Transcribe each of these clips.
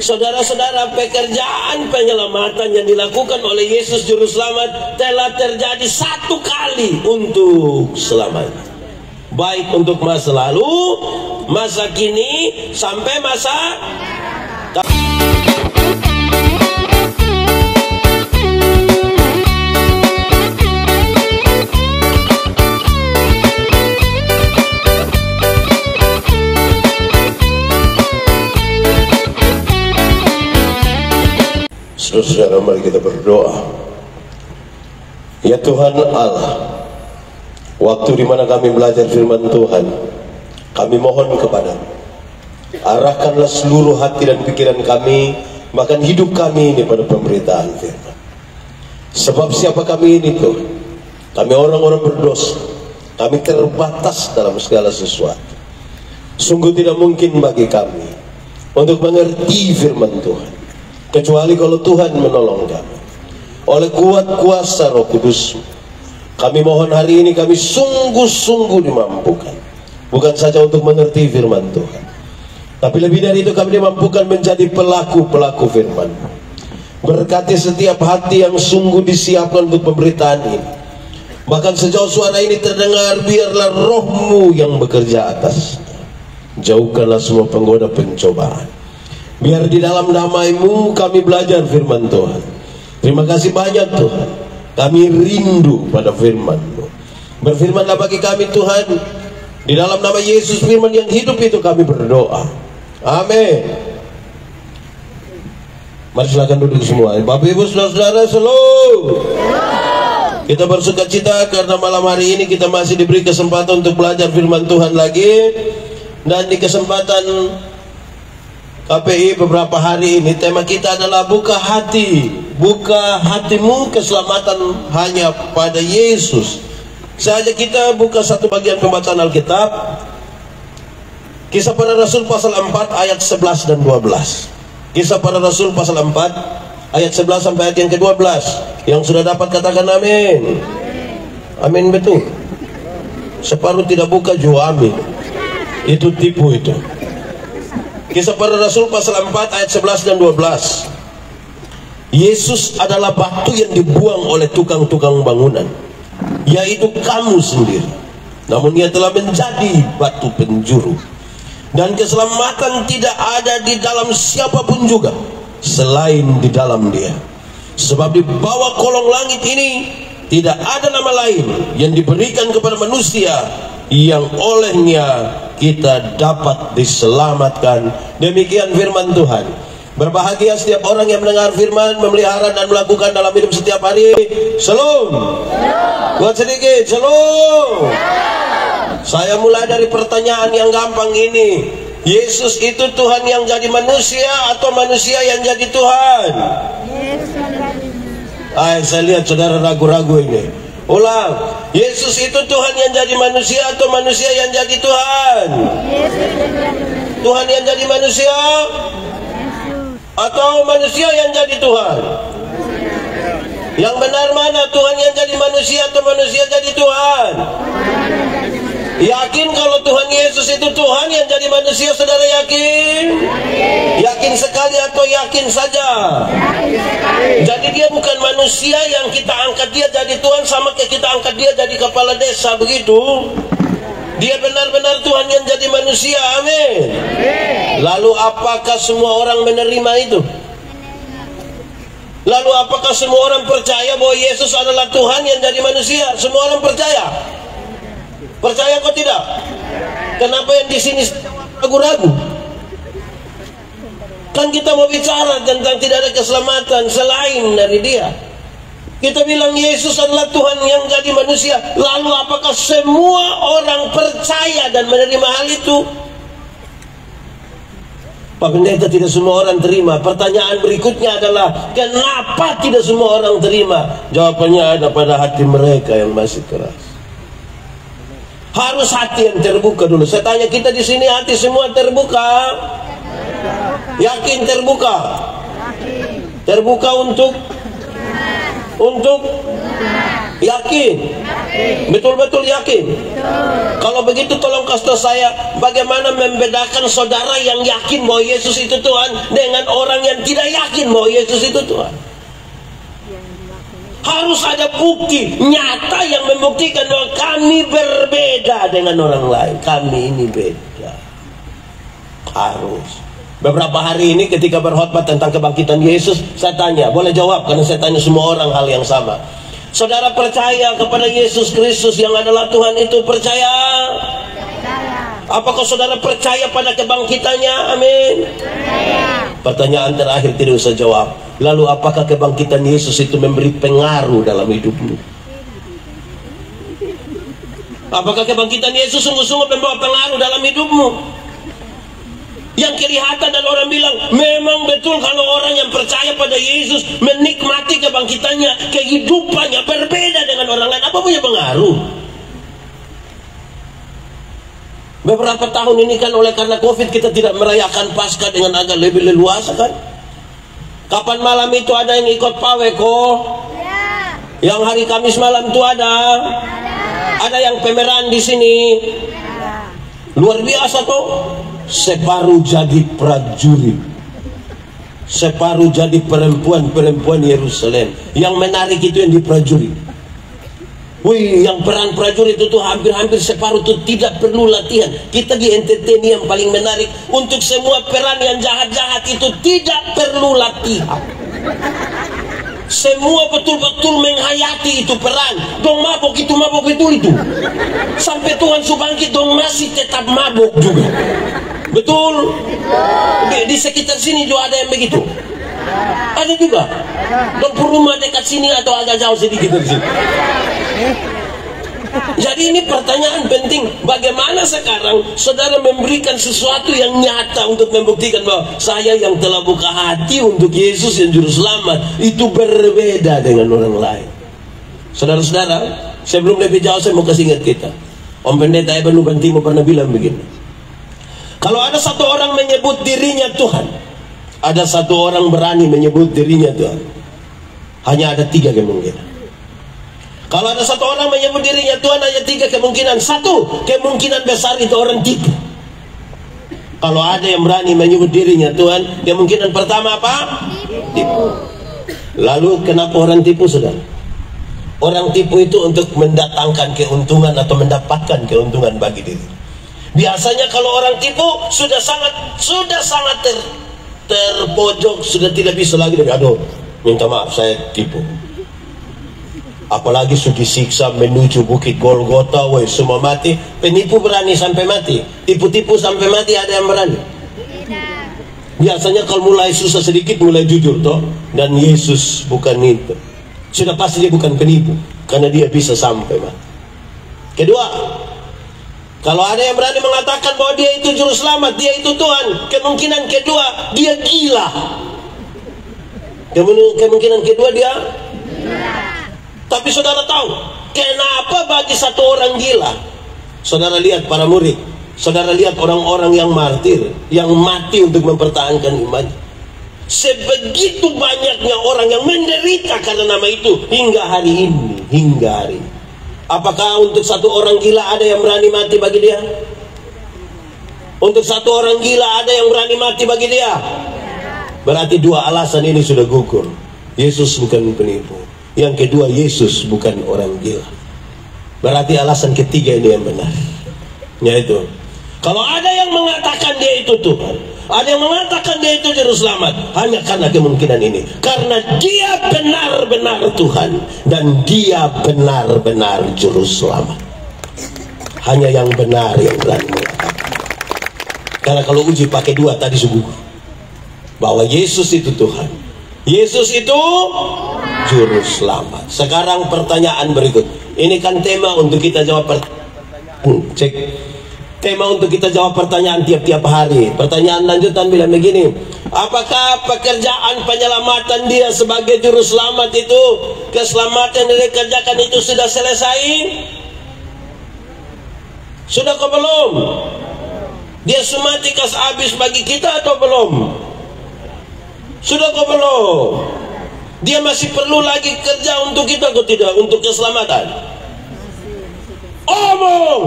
Saudara-saudara, pekerjaan penyelamatan yang dilakukan oleh Yesus Juru Selamat telah terjadi satu kali untuk selamanya. Baik untuk masa lalu, masa kini, sampai masa Saudara, mari kita berdoa. Ya Tuhan Allah, waktu di mana kami belajar firman Tuhan, kami mohon kepadamu, arahkanlah seluruh hati dan pikiran kami, bahkan hidup kami ini pada pemberitaan firman. Sebab siapa kami ini Tuhan? Kami orang-orang berdosa, kami terbatas dalam segala sesuatu. Sungguh tidak mungkin bagi kami untuk mengerti firman Tuhan, kecuali kalau Tuhan menolong kami oleh kuat kuasa Roh Kudus. Kami mohon hari ini kami sungguh-sungguh dimampukan, bukan saja untuk mengerti firman Tuhan, tapi lebih dari itu kami dimampukan menjadi pelaku-pelaku firman. Berkati setiap hati yang sungguh disiapkan untuk pemberitaan ini. Bahkan sejauh suara ini terdengar, biarlah Roh-Mu yang bekerja atasnya. Jauhkanlah semua penggoda pencobaan. Biar di dalam damai-Mu kami belajar firman Tuhan. Terima kasih banyak Tuhan. Kami rindu pada firman-Mu. Berfirmanlah bagi kami Tuhan. Di dalam nama Yesus firman yang hidup itu kami berdoa. Amin. Mari silakan duduk semua. Bapak Ibu Saudara-saudara, shalom. Kita bersuka cita karena malam hari ini kita masih diberi kesempatan untuk belajar firman Tuhan lagi. Dan di kesempatan KPI beberapa hari ini tema kita adalah buka hati, buka hatimu, keselamatan hanya pada Yesus. Saja kita buka satu bagian pembacaan Alkitab, Kisah Para Rasul pasal 4 ayat 11 dan 12. Kisah Para Rasul pasal 4 ayat 11 sampai ayat yang ke-12. Yang sudah dapat katakan amin. Amin betul. Separuh tidak buka juga amin. Itu tipu itu. Kisah Para Rasul pasal 4 ayat 11 dan 12. Yesus adalah batu yang dibuang oleh tukang-tukang bangunan, yaitu kamu sendiri. Namun ia telah menjadi batu penjuru. Dan keselamatan tidak ada di dalam siapapun juga selain di dalam Dia. Sebab di bawah kolong langit ini tidak ada nama lain yang diberikan kepada manusia yang olehnya kita dapat diselamatkan. Demikian firman Tuhan. Berbahagia setiap orang yang mendengar firman, memelihara dan melakukan dalam hidup setiap hari. Shalom. Buat sedikit, shalom. Saya mulai dari pertanyaan yang gampang ini. Yesus itu Tuhan yang jadi manusia atau manusia yang jadi Tuhan? Saya lihat saudara ragu-ragu ini. Ulang. Yesus itu Tuhan yang jadi manusia atau manusia yang jadi Tuhan? Tuhan yang jadi manusia atau manusia yang jadi Tuhan? Yang benar mana, Tuhan yang jadi manusia atau manusia jadi Tuhan? Yakin kalau Tuhan Yesus itu Tuhan yang jadi manusia, saudara yakin? Yakin sekali atau yakin saja? Jadi dia bukan manusia yang kita angkat dia jadi Tuhan sama kayak kita angkat dia jadi kepala desa, begitu. Dia benar-benar Tuhan yang jadi manusia, amin. Lalu apakah semua orang menerima itu? Lalu apakah semua orang percaya bahwa Yesus adalah Tuhan yang jadi manusia? Semua orang percaya? Percaya kok tidak? Kenapa yang di sini ragu-ragu? Kan kita mau bicara tentang tidak ada keselamatan selain dari Dia. Kita bilang Yesus adalah Tuhan yang jadi manusia. Lalu apakah semua orang percaya dan menerima hal itu? Pak Pendeta, tidak semua orang terima. Pertanyaan berikutnya adalah kenapa tidak semua orang terima? Jawabannya ada pada hati mereka yang masih keras. Harus hati yang terbuka dulu. Saya tanya, kita di sini hati semua terbuka? Yakin terbuka? Terbuka untuk Yakin? Betul-betul yakin? Kalau begitu tolong kasih tahu saya, bagaimana membedakan saudara yang yakin bahwa Yesus itu Tuhan dengan orang yang tidak yakin bahwa Yesus itu Tuhan? Harus ada bukti nyata yang membuktikan bahwa kami berbeda dengan orang lain. Kami ini beda. Harus. Beberapa hari ini ketika berkhotbah tentang kebangkitan Yesus, saya tanya, boleh jawab karena saya tanya semua orang hal yang sama. Saudara percaya kepada Yesus Kristus yang adalah Tuhan itu? Percaya? Apakah saudara percaya pada kebangkitannya? Amin. Pertanyaan terakhir tidak usah jawab. Lalu apakah kebangkitan Yesus itu memberi pengaruh dalam hidupmu? Apakah kebangkitan Yesus sungguh-sungguh membawa pengaruh dalam hidupmu? Yang kelihatan dan orang bilang, memang betul kalau orang yang percaya pada Yesus menikmati kebangkitannya, kehidupannya berbeda dengan orang lain. Apa punya pengaruh? Beberapa tahun ini kan oleh karena COVID kita tidak merayakan Paskah dengan agak lebih leluasa kan? Kapan malam itu ada yang ikut pawai kok? Yang hari Kamis malam itu ada? Ada yang pemeran di sini? Luar biasa tuh. Separuh jadi prajurit, separuh jadi perempuan-perempuan Yerusalem. Yang menarik itu yang di prajurit. Wih, yang peran prajurit itu hampir-hampir separuh itu tidak perlu latihan. Kita di entertain yang paling menarik. Untuk semua peran yang jahat-jahat itu tidak perlu latihan. Semua betul-betul menghayati itu peran. Dong mabok itu betul itu. Sampai Tuhan subangkit dong masih tetap mabok juga. Betul? Di sekitar sini juga ada yang begitu. Ada juga. Dong rumah dekat sini atau agak jauh sedikit dari sini. Jadi ini pertanyaan penting. Bagaimana sekarang saudara memberikan sesuatu yang nyata untuk membuktikan bahwa saya yang telah buka hati untuk Yesus yang juru selamat itu berbeda dengan orang lain. Saudara-saudara, sebelum lebih jauh saya mau kasih ingat kita. Om Pendeta Eben Lubantimo pernah bilang begini. Kalau ada satu orang menyebut dirinya Tuhan, ada satu orang berani menyebut dirinya Tuhan, hanya ada 3 kemungkinan. Kalau ada satu orang menyebut dirinya Tuhan, hanya 3 kemungkinan. Satu, kemungkinan besar itu orang tipu. Kalau ada yang berani menyebut dirinya Tuhan, kemungkinan pertama apa? Tipu. Lalu kenapa orang tipu, saudara? Orang tipu itu untuk mendatangkan keuntungan atau mendapatkan keuntungan bagi diri. Biasanya kalau orang tipu sudah sangat terpojok, sudah tidak bisa lagi. Aduh, minta maaf saya tipu. Apalagi sudah disiksa menuju bukit Golgota, woi semua mati. Penipu berani sampai mati. Tipu-tipu sampai mati ada yang berani? Biasanya kalau mulai susah sedikit mulai jujur toh. Dan Yesus bukan itu. Sudah pasti dia bukan penipu, karena dia bisa sampai mati. Kedua, kalau ada yang berani mengatakan bahwa dia itu juru selamat, dia itu Tuhan, kemungkinan kedua dia gila. Kemungkinan kedua dia gila. Tapi saudara tahu kenapa bagi satu orang gila? Saudara lihat para murid, saudara lihat orang-orang yang martir, yang mati untuk mempertahankan iman. Sebegitu banyaknya orang yang menderita karena nama itu hingga hari ini, hingga hari ini. Apakah untuk satu orang gila ada yang berani mati bagi dia? Untuk satu orang gila ada yang berani mati bagi dia? Berarti 2 alasan ini sudah gugur. Yesus bukan penipu. Yang kedua, Yesus bukan orang gila. Berarti alasan ketiga ini yang benar. Yaitu, kalau ada yang mengatakan dia itu Tuhan, ada yang mengatakan dia itu juru selamat, hanya karena kemungkinan ini. Karena dia benar-benar Tuhan dan dia benar-benar juru selamat. Hanya yang benar yang berani mengatakan. Karena kalau uji pakai 2 tadi subuh, bahwa Yesus itu Tuhan, Yesus itu juru selamat. Sekarang pertanyaan berikut. Ini kan tema untuk kita jawab cek. Tema untuk kita jawab pertanyaan tiap-tiap hari. Pertanyaan lanjutan bilang begini, apakah pekerjaan penyelamatan dia sebagai juru selamat itu, keselamatan yang dikerjakan itu sudah selesai? Sudah kok belum? Dia semati kas habis bagi kita atau belum? Sudah kok belum? Dia masih perlu lagi kerja untuk kita atau tidak? Untuk keselamatan. Omong.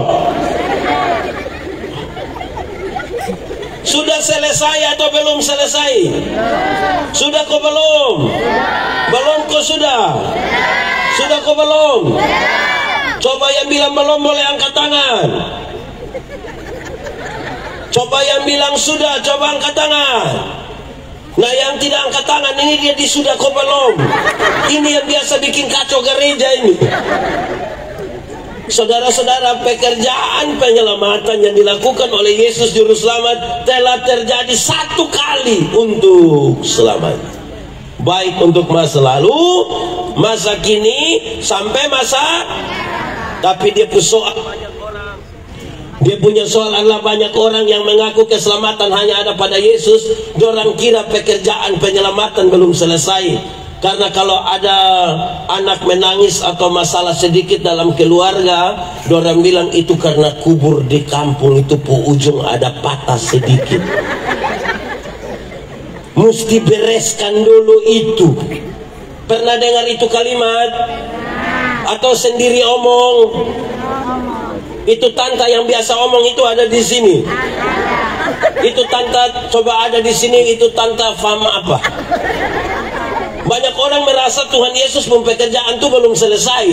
Sudah selesai atau belum selesai? Sudah kok belum? Belum kok sudah? Sudah kok belum? Coba yang bilang belum boleh angkat tangan. Coba yang bilang sudah, coba angkat tangan. Nah, yang tidak angkat tangan ini dia di sudah kok belum. Ini yang biasa bikin kacau gereja ini. Saudara-saudara, pekerjaan penyelamatan yang dilakukan oleh Yesus Juru Selamat telah terjadi satu kali untuk selamanya. Baik untuk masa lalu, masa kini, sampai masa. Tapi dia punya soal adalah banyak orang yang mengaku keselamatan hanya ada pada Yesus. Dorang kira pekerjaan penyelamatan belum selesai. Karena kalau ada anak menangis atau masalah sedikit dalam keluarga, dorang bilang itu karena kubur di kampung itu po ujung ada patah sedikit. Mesti bereskan dulu itu. Pernah dengar itu kalimat? Atau sendiri omong? Itu tante yang biasa omong itu ada di sini. Itu tante coba ada di sini, itu tante fama apa? Banyak orang merasa Tuhan Yesus pekerjaan itu belum selesai.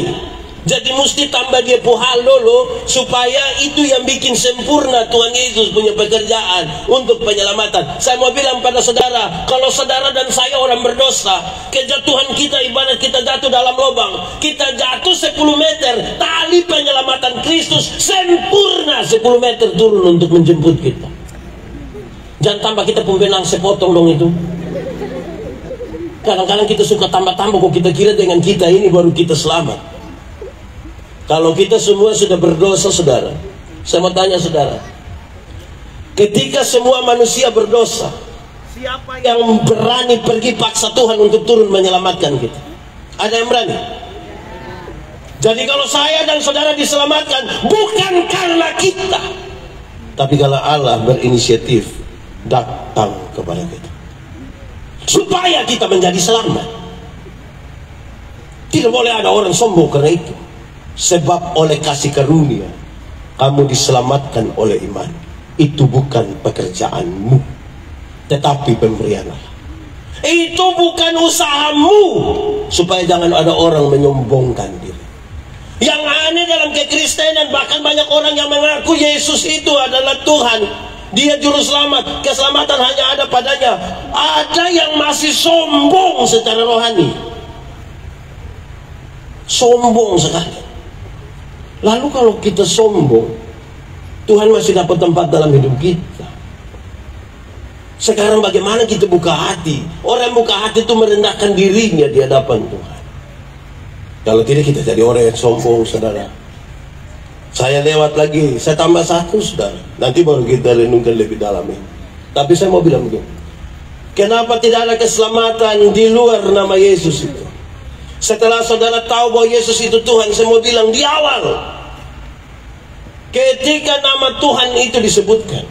Jadi mesti tambah dia puhal dulu supaya itu yang bikin sempurna Tuhan Yesus punya pekerjaan untuk penyelamatan. Saya mau bilang pada saudara, kalau saudara dan saya orang berdosa, kejatuhan kita ibarat kita jatuh dalam lubang. Kita jatuh 10 meter, tali penyelamatan Kristus sempurna 10 meter turun untuk menjemput kita. Jangan tambah kita pembenang sepotong dong itu. Kadang-kadang kita suka tambah-tambah kok kita kira dengan kita ini baru kita selamat. Kalau kita semua sudah berdosa, saudara, saya mau tanya saudara, ketika semua manusia berdosa, siapa yang berani pergi paksa Tuhan untuk turun menyelamatkan kita? Ada yang berani? Jadi kalau saya dan saudara diselamatkan bukan karena kita, tapi kalau Allah berinisiatif datang kepada kita supaya kita menjadi selamat. Tidak boleh ada orang sombong karena itu. Sebab oleh kasih karunia kamu diselamatkan oleh iman. Itu bukan pekerjaanmu, tetapi pemberian Allah. Itu bukan usahamu. Supaya jangan ada orang menyombongkan diri. Yang aneh dalam kekristenan, bahkan banyak orang yang mengaku Yesus itu adalah Tuhan, Dia Juru Selamat, keselamatan hanya ada padanya. Ada yang masih sombong secara rohani. Sombong sekali. Lalu kalau kita sombong, Tuhan masih dapat tempat dalam hidup kita. Sekarang bagaimana kita buka hati? Orang buka hati itu merendahkan dirinya di hadapan Tuhan. Kalau tidak kita jadi orang yang sombong, saudara. Saya lewat lagi, saya tambah satu, saudara. Nanti baru kita renungkan lebih dalam ini. Tapi saya mau bilang begini, kenapa tidak ada keselamatan di luar nama Yesus itu? Setelah saudara tahu bahwa Yesus itu Tuhan, saya mau bilang di awal, ketika nama Tuhan itu disebutkan,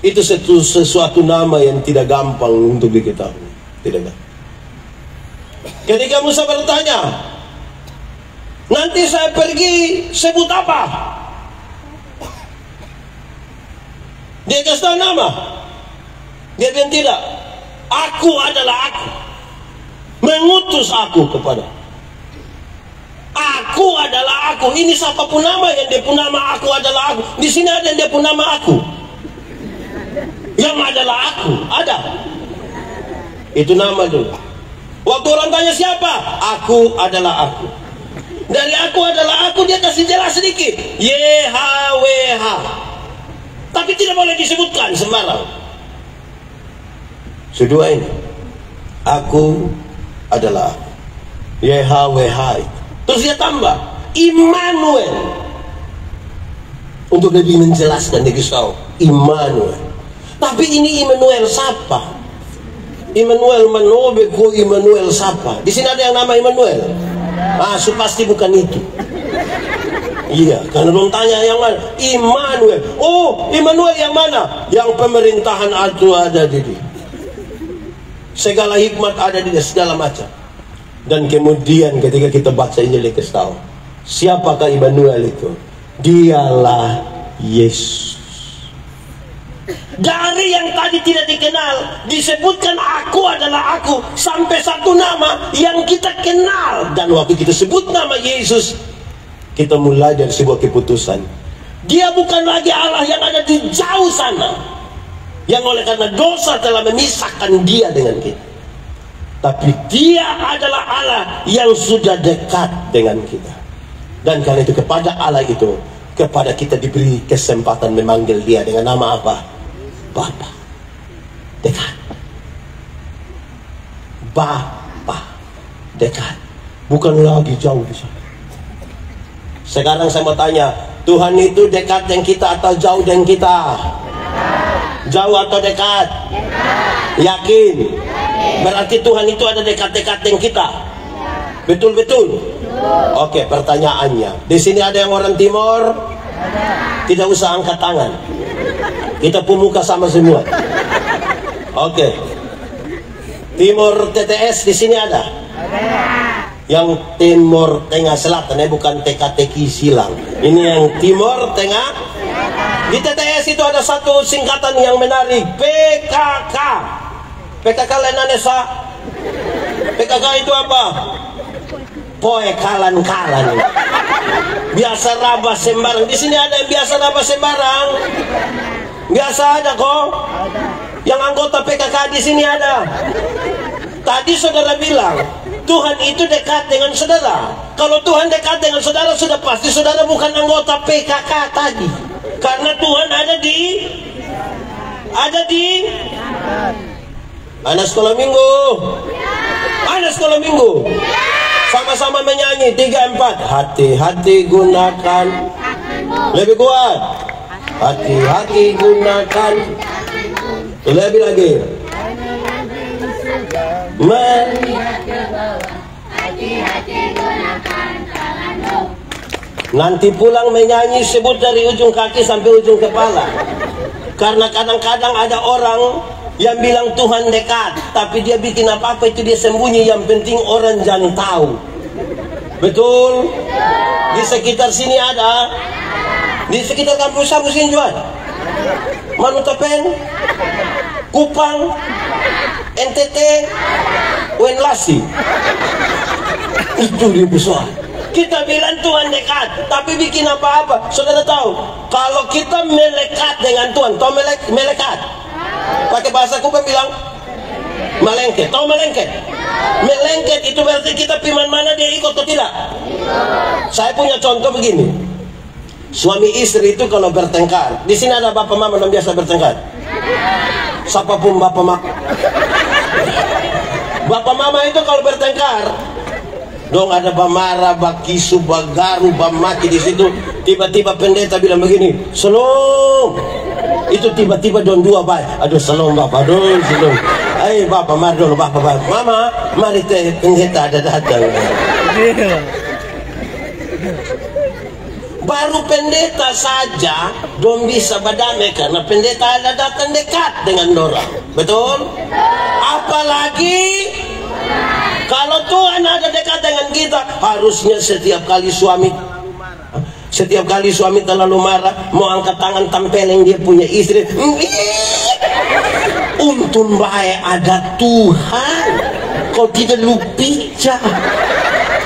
itu sesuatu nama yang tidak gampang untuk diketahui. Tidak gampang. Ketika Musa bertanya, nanti saya pergi sebut apa? Dia kasih tahu nama. Dia bilang tidak. Aku adalah aku. Mengutus aku kepada. Aku adalah aku. Ini siapapun nama yang dia pun nama aku adalah aku. Di sini ada yang dia pun nama aku. Yang adalah aku. Ada. Itu nama dulu. Waktu orang tanya siapa? Aku adalah aku. Dari aku adalah aku, dia kasih jelas sedikit. YHWH. Tapi tidak boleh disebutkan sembarang. Kedua ini, aku adalah aku. YHWH itu. Terus dia tambah Immanuel. Untuk lebih menjelaskan, dia kisah Immanuel. Tapi ini Immanuel siapa? Immanuel Manobe ko Immanuel siapa? Di sini ada yang nama Immanuel. Pasti bukan itu. Iya, karena belum tanya yang mana. Immanuel. Oh, Immanuel yang mana? Yang pemerintahan itu ada di dia. Segala hikmat ada di dia, segala macam. Dan kemudian ketika kita baca Injil dikasih tahu, siapakah Immanuel itu? Dialah Yesus. Dari yang tadi tidak dikenal disebutkan aku adalah aku, sampai satu nama yang kita kenal. Dan waktu kita sebut nama Yesus, kita mulai dari sebuah keputusan. Dia bukan lagi Allah yang ada di jauh sana, yang oleh karena dosa telah memisahkan dia dengan kita. Tapi dia adalah Allah yang sudah dekat dengan kita. Dan karena itu kepada Allah itu, kepada kita diberi kesempatan memanggil dia dengan nama apa? Bapa. Dekat. Bapa. Dekat. Bukan lagi jauh di sana. Sekarang saya mau tanya, Tuhan itu dekat dengan kita atau jauh dengan kita? Jauh atau dekat? Yakin? Berarti Tuhan itu ada dekat-dekat dengan kita. Betul-betul? Oke, pertanyaannya, di sini ada yang orang Timor? Tidak usah angkat tangan. Kita pemuka sama semua. Oke. Timor TTS di sini ada? Yang Timur Tengah Selatan, bukan TK-TK silang. Ini yang Timor Tengah. Di TTS itu ada satu singkatan yang menarik, PKK. PKK Lenanesa. PKK itu apa? Poe kalan-kalan. Biasa raba sembarang. Di sini ada yang biasa raba sembarang. Biasa ada kok. Yang anggota PKK di sini ada. Tadi saudara bilang Tuhan itu dekat dengan saudara. Kalau Tuhan dekat dengan saudara, sudah pasti saudara bukan anggota PKK tadi. Karena Tuhan ada di anak sekolah minggu. Anak sekolah minggu. Sama-sama menyanyi 3-4. Hati-hati gunakan. Lebih kuat. Hati-hati gunakan. Lebih lagi. Hati-hati gunakan tanganmu. Nanti pulang menyanyi sebut dari ujung kaki sampai ujung kepala. Karena kadang-kadang ada orang yang bilang Tuhan dekat, tapi dia bikin apa-apa itu dia sembunyi. Yang penting orang jangan tahu. Betul? Di sekitar sini ada. Di sekitar kampus Sabu Sinjuan, Manutepen, Kupang, NTT, Wenlasi. Itu dia besar. Kita bilang Tuhan dekat, tapi bikin apa-apa. Saudara tahu, kalau kita melekat dengan Tuhan, tahu melekat? Pakai bahasa Kupang bilang melengket. Tahu melengket? Melengket itu berarti kita piman mana dia ikut atau tidak? Saya punya contoh begini. Suami istri itu kalau bertengkar, di sini ada bapak mama yang biasa bertengkar. Siapapun bapak mama. Bapak mama itu kalau bertengkar, dong ada bamara, bakisu, bagaru, bamaki di situ. Tiba-tiba pendeta bilang begini, "Shalom." Itu tiba-tiba don dua baik. Aduh, shalom bapak, aduh shalom. Bapak, mari dulu bapak. Mama, mari teh pendeta ada datang. Baru pendeta saja dong bisa berdamai karena pendeta ada datang dekat dengan dorang. Betul? Apalagi kalau Tuhan ada dekat dengan kita, harusnya setiap kali suami terlalu marah, mau angkat tangan tampeleng dia punya istri. Untung baik ada Tuhan. Kau tidak lupa.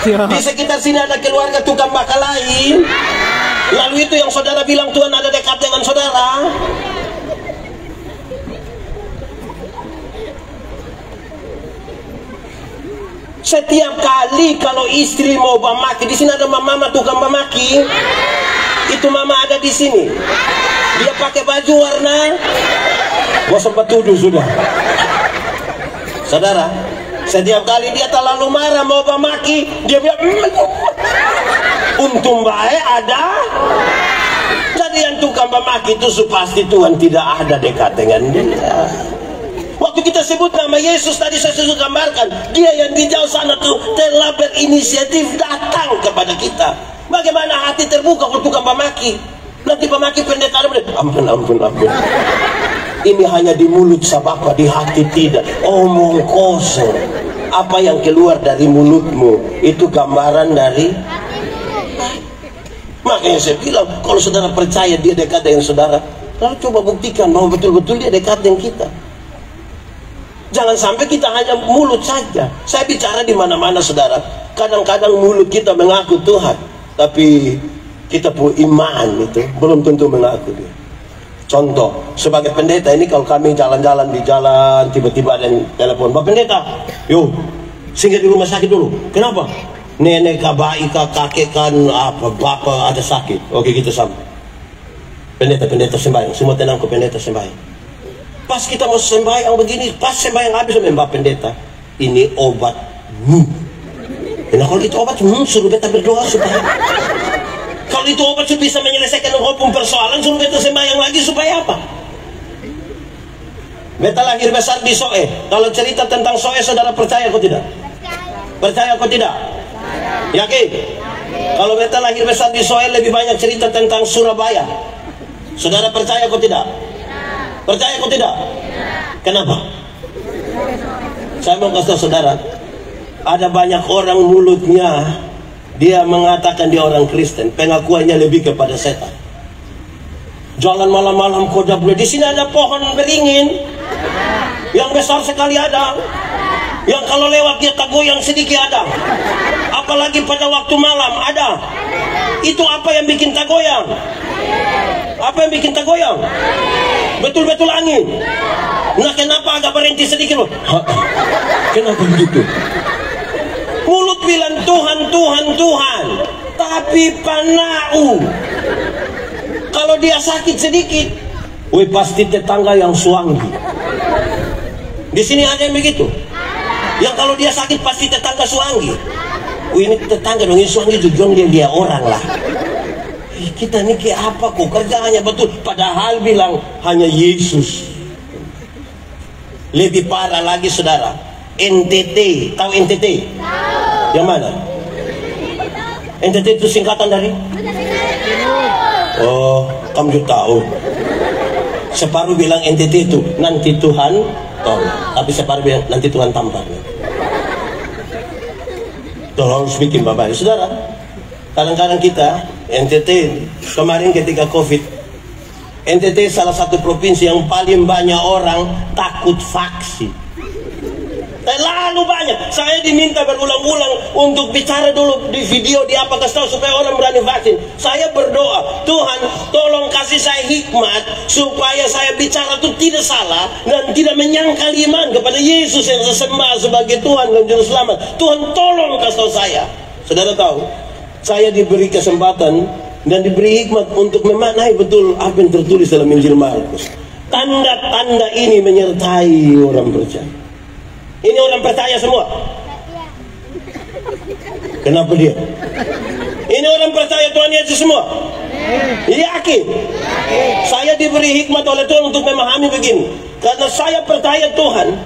Di sekitar sini ada keluarga tukang bakal lain. Lalu itu yang saudara bilang Tuhan ada dekat dengan saudara. Setiap kali kalau istri mau bamaki, di sini ada mama tukang bamaki. Itu mama ada di sini. Dia pakai baju warna. Gua sempat tuduh sudah. Saudara, setiap kali dia terlalu marah mau bamaki, dia bilang, untung baik ada. Jadi yang tukang bamaki itu pasti Tuhan tidak ada dekat dengan dia. Waktu kita sebut nama Yesus tadi saya sudah gambarkan, dia yang di jauh sana tuh telah berinisiatif datang kepada kita. Bagaimana hati terbuka untuk tukang pemaki? Nanti pemaki pendeta ampun. Ini hanya di mulut sabapa, di hati tidak. Omong kosong. Apa yang keluar dari mulutmu itu gambaran dari. Makanya saya bilang, kalau saudara percaya dia dekat dengan saudara, lalu coba buktikan bahwa betul-betul dia dekat dengan kita. Jangan sampai kita hanya mulut saja. Saya bicara di mana-mana saudara. Kadang-kadang mulut kita mengaku Tuhan, tapi kita punya iman itu belum tentu mengaku dia. Contoh, sebagai pendeta ini kalau kami jalan-jalan di jalan, tiba-tiba ada yang telepon, Pak Pendeta, yuk singgah di rumah sakit dulu. Kenapa? Nenek kah, bayi kah, kakek kan, apa, bapak ada sakit. Oke, kita sampai. Pendeta sembahyang, semua tenang ke pendeta sembahyang. Pas kita mau sembahyang begini, pas sembahyang habis sama Mbak Pendeta, ini obat. Nah kalau itu obat, suruh beta berdoa supaya. Kalau itu obat sudah bisa menyelesaikan apapun persoalan, suruh beta sembahyang lagi supaya apa? Beta lahir besar di Soe. Kalau cerita tentang Soe, saudara percaya atau tidak? Percaya atau tidak? Yakin? Kalau beta lahir besar di Soe, lebih banyak cerita tentang Surabaya. Saudara percaya atau tidak? Percaya atau tidak? Kenapa? Saya mau kasih tahu saudara, ada banyak orang mulutnya dia mengatakan dia orang Kristen, pengakuannya lebih kepada setan. Jalan malam-malam koda boleh. Di sini ada pohon beringin yang besar sekali ada, yang kalau lewat dia tak goyang sedikit ada. Apalagi pada waktu malam ada. Itu apa yang bikin tak goyang? Apa yang bikin tak goyang? Betul-betul angin. Nah kenapa agak berhenti sedikit loh? Kenapa begitu? Mulut bilang Tuhan, Tuhan, Tuhan, tapi panau. Kalau dia sakit sedikit, wih pasti tetangga yang suanggi. Di sini ada yang begitu. Yang kalau dia sakit pasti tetangga suanggi. Wih ini tetangga dong, ini suanggi tujuan dia orang lah. Kita ini kayak apa kok kerjaannya betul, padahal bilang hanya Yesus. Lebih parah lagi saudara, NTT, tahu NTT? Tahu. Yang mana? NTT itu singkatan dari? Oh, kamu juga tahu. Separuh bilang NTT itu nanti Tuhan tolong, tapi separuh bilang nanti Tuhan tampar. Tolong harus bikin bapak, saudara. Kadang-kadang kita NTT kemarin ketika COVID, NTT salah satu provinsi yang paling banyak orang takut vaksin. Terlalu banyak. Saya diminta berulang-ulang untuk bicara dulu di video di apa kasih tahu supaya orang berani vaksin. Saya berdoa, Tuhan tolong kasih saya hikmat supaya saya bicara itu tidak salah dan tidak menyangkal iman kepada Yesus yang saya sembah sebagai Tuhan dan Juru Selamat. Tuhan tolong kasih tahu saya. Saudara tahu, saya diberi kesempatan dan diberi hikmat untuk memaknai betul apa yang tertulis dalam Injil Markus. Tanda-tanda ini menyertai orang percaya. Ini orang percaya semua. Kenapa dia? Ini orang percaya Tuhan Yesus semua. Yakin? Saya diberi hikmat oleh Tuhan untuk memahami begini. Karena saya percaya Tuhan,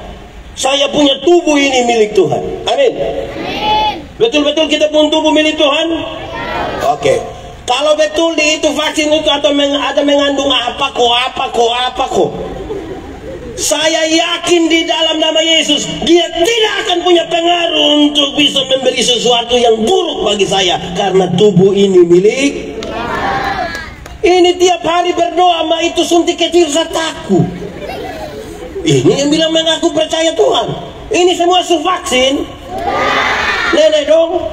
saya punya tubuh ini milik Tuhan. Amin. Betul-betul kita punya tubuh milik Tuhan? Oke. Kalau betul di itu vaksin itu atau ada mengandung apa kok. Saya yakin di dalam nama Yesus dia tidak akan punya pengaruh untuk bisa memberi sesuatu yang buruk bagi saya, karena tubuh ini milik. Ini tiap hari berdoa, ma itu suntik kecil saya takut. Ini yang bilang mengaku percaya Tuhan. Ini semua vaksin. Nenek dong.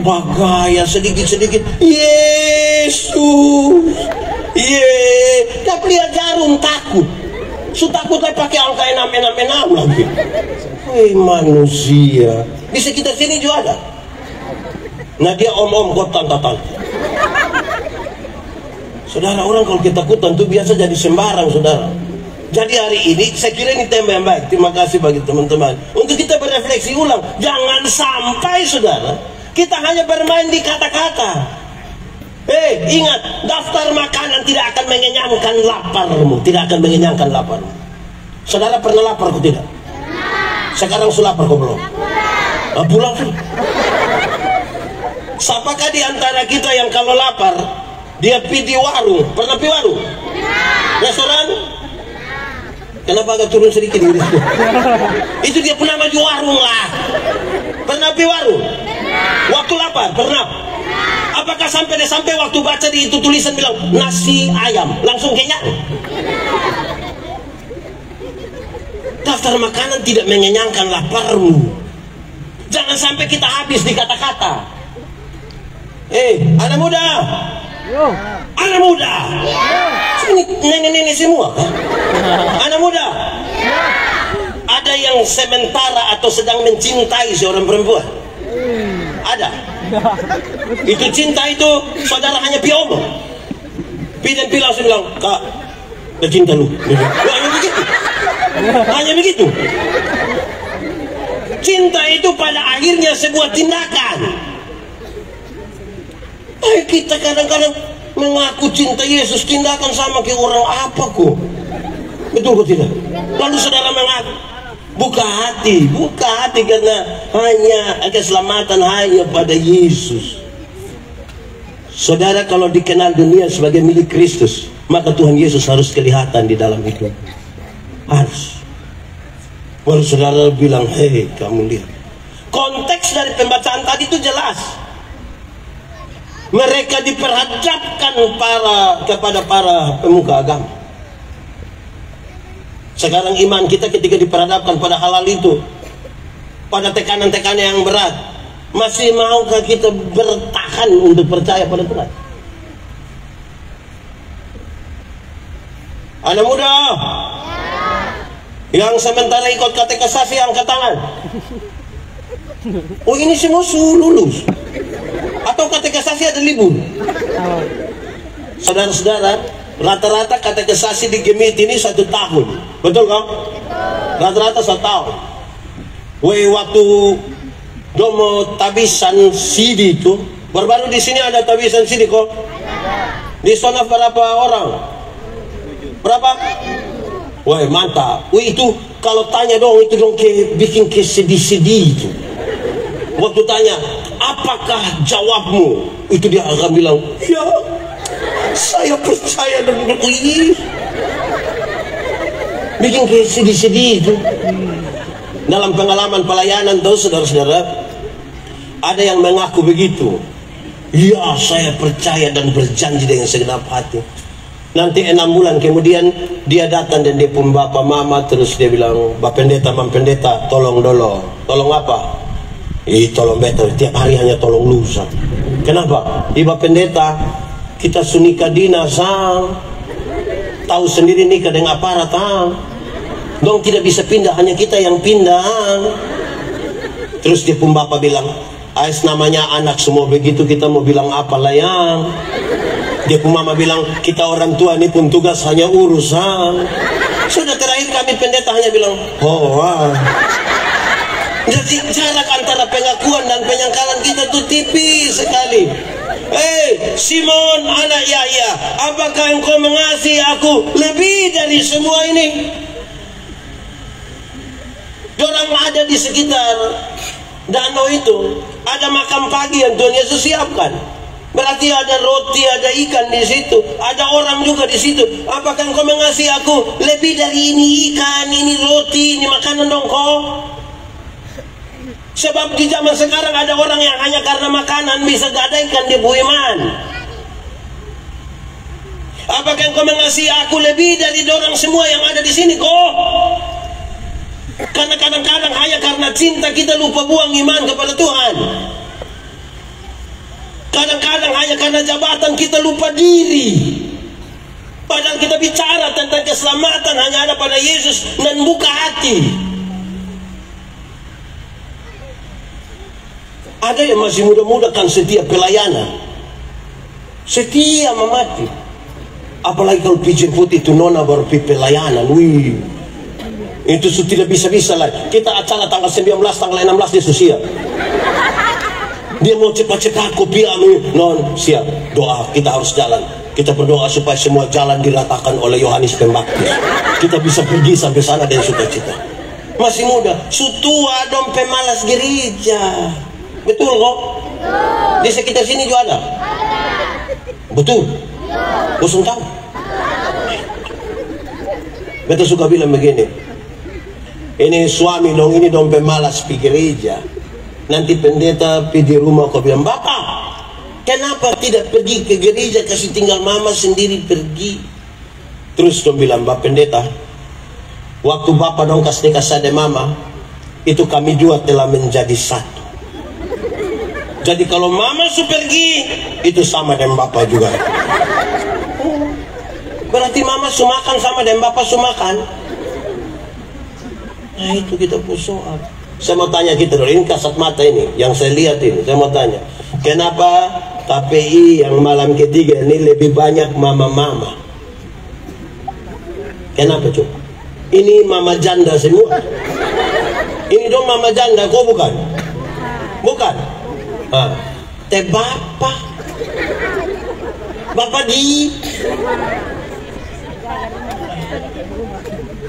Bagaya sedikit-sedikit. Yesus. Tapi lihat jarum takut. Takut lagi pakai angka 666 lagi. Hei manusia. Di sekitar sini juga ada. Nah dia om-om kok tante-tante. Saudara, orang kalau ketakutan tuh biasa jadi sembarang saudara. Jadi hari ini saya kira ini tema yang baik. Terima kasih bagi teman-teman untuk kita berefleksi ulang. Jangan sampai saudara kita hanya bermain di kata-kata. Ingat, daftar makanan tidak akan mengenyangkan laparmu. Tidak akan mengenyangkan laparmu. Saudara pernah lapar kok tidak? Sekarang sudah lapar kok belum? Pulang sih. Siapakah di antara kita yang kalau lapar dia pergi di warung? Pernah pergi warung? Restoran? Kenapa agak turun sedikit gitu? Itu dia pernah maju warung lah. Pernah pergi warung? Waktu lapar, pernah? Apakah sampai waktu baca di itu tulisan bilang nasi ayam, langsung kenyang? Daftar makanan tidak mengenyangkan laparmu. Jangan sampai kita habis di kata-kata. Anak muda, anak muda, ini nenek-nenek semua kan? Anak muda, ada yang sementara atau sedang mencintai seorang perempuan? Ada. Itu cinta itu saudara hanya piomong. Pi dan pi langsung bilang, kak, dia cinta lu. Hanya begitu. Hanya begitu. Cinta itu pada akhirnya sebuah tindakan. Kita kadang-kadang mengaku cinta Yesus, tindakan sama kayak orang apa kok? Betul kok tidak? Lalu saudara mengaku, buka hati karena hanya keselamatan hanya pada Yesus. Saudara, kalau dikenal dunia sebagai milik Kristus, maka Tuhan Yesus harus kelihatan di dalam hidup. Harus. Baru saudara bilang, hei kamu lihat. Konteks dari pembacaan tadi itu jelas. Mereka diperhadapkan kepada para pemuka agama. Sekarang iman kita ketika diperhadapkan pada hal-hal itu, pada tekanan-tekanan yang berat, masih maukah kita bertahan untuk percaya pada Tuhan? Anak muda, yang sementara ikut katekisasi angkat tangan. Oh, ini semua lulus. Atau katekisasi ada libur? Saudara-saudara, rata-rata katekisasi di Gemit ini 1 tahun. Betul kan? Rata-rata 1 tahun. Waktu domo tabisan sidi itu, baru-baru di sini ada tabisan sidi kok. Di sana berapa orang? Berapa? Mantap. Itu kalau tanya dong, itu dong bikin kesedih-sedih itu. Waktu tanya, apakah jawabmu? Itu dia akan bilang, ya, saya percaya dan berkuih. Bikin kesedih-sedih itu. Dalam pengalaman pelayanan tuh saudara-saudara, ada yang mengaku begitu. Ya, saya percaya dan berjanji dengan segenap hati. Nanti 6 bulan kemudian dia datang dan dia pun bapak mama, terus dia bilang, Bapak Pendeta, Mam Pendeta, tolong dolo. Tolong apa? Tolong beta, tiap hari hanya tolong lusa. Kenapa? Bapak Pendeta, kita sunika dina sang. Tahu sendiri nikah dengan aparat dong tidak bisa pindah, hanya kita yang pindah. Terus dia pun bapak bilang, Ais namanya anak semua begitu, kita mau bilang apa lah yang. Dia pun mama bilang, kita orang tua ini pun tugas hanya urusan. Sudah terakhir kami pendeta hanya bilang, Jadi jarak antara pengakuan dan penyangkalan kita tuh tipis sekali. Simon anak Yahya, apakah engkau mengasihi aku lebih dari semua ini? Dorang ada di sekitar danau itu, ada makan pagi yang Tuhan Yesus siapkan. Berarti ada roti, ada ikan di situ, ada orang juga di situ. Apakah engkau mengasihi aku lebih dari ini ikan, ini roti, ini makanan dong kau? Sebab di zaman sekarang ada orang yang hanya karena makanan bisa gadaikan di iman. Apakah engkau mengasihi aku lebih dari orang semua yang ada di sini kok? Karena kadang-kadang hanya karena cinta kita lupa buang iman kepada Tuhan. Kadang-kadang hanya karena jabatan kita lupa diri. Padahal kita bicara tentang keselamatan hanya ada pada Yesus dan buka hati. Ada yang masih muda-muda kan setiap pelayanan, setia memati. Apalagi kalau pijen putih itu nona baru pi pelayanan, itu tidak bisa-bisa lah. Kita acara tanggal 19, tanggal 16 dia siap. Dia mau cepat-cepat kopi non siap. Doa kita harus jalan. Kita berdoa supaya semua jalan diratakan oleh Yohanes Pembaptis. Kita bisa pergi sampai sana dengan sukacita. Masih muda, sutua dong pemalas gereja. Betul kok? Di sekitar sini juga ada. Betul. Bosan tahu. Beta suka bilang begini, ini suami dong, ini dong pemalas pergi gereja. Nanti pendeta pergi rumah, kau bilang, Bapak, kenapa tidak pergi ke gereja, kasih tinggal mama sendiri pergi. Terus dong bilang, Bapak pendeta, waktu Bapak dong kasih nikah saya mama, itu kami dua telah menjadi satu. Jadi kalau mama su pergi, itu sama dengan Bapak juga. Berarti mama su makan sama dengan Bapak su makan. Nah itu kita punya soal. Saya mau tanya kita dulu, ini kasat mata ini, yang saya lihat ini, saya mau tanya, kenapa KPI yang malam ketiga ini lebih banyak mama-mama? Kenapa coba? Ini mama janda semua. Ini dong mama janda, kok bukan? Bukan? Teh bapak. Bapak di.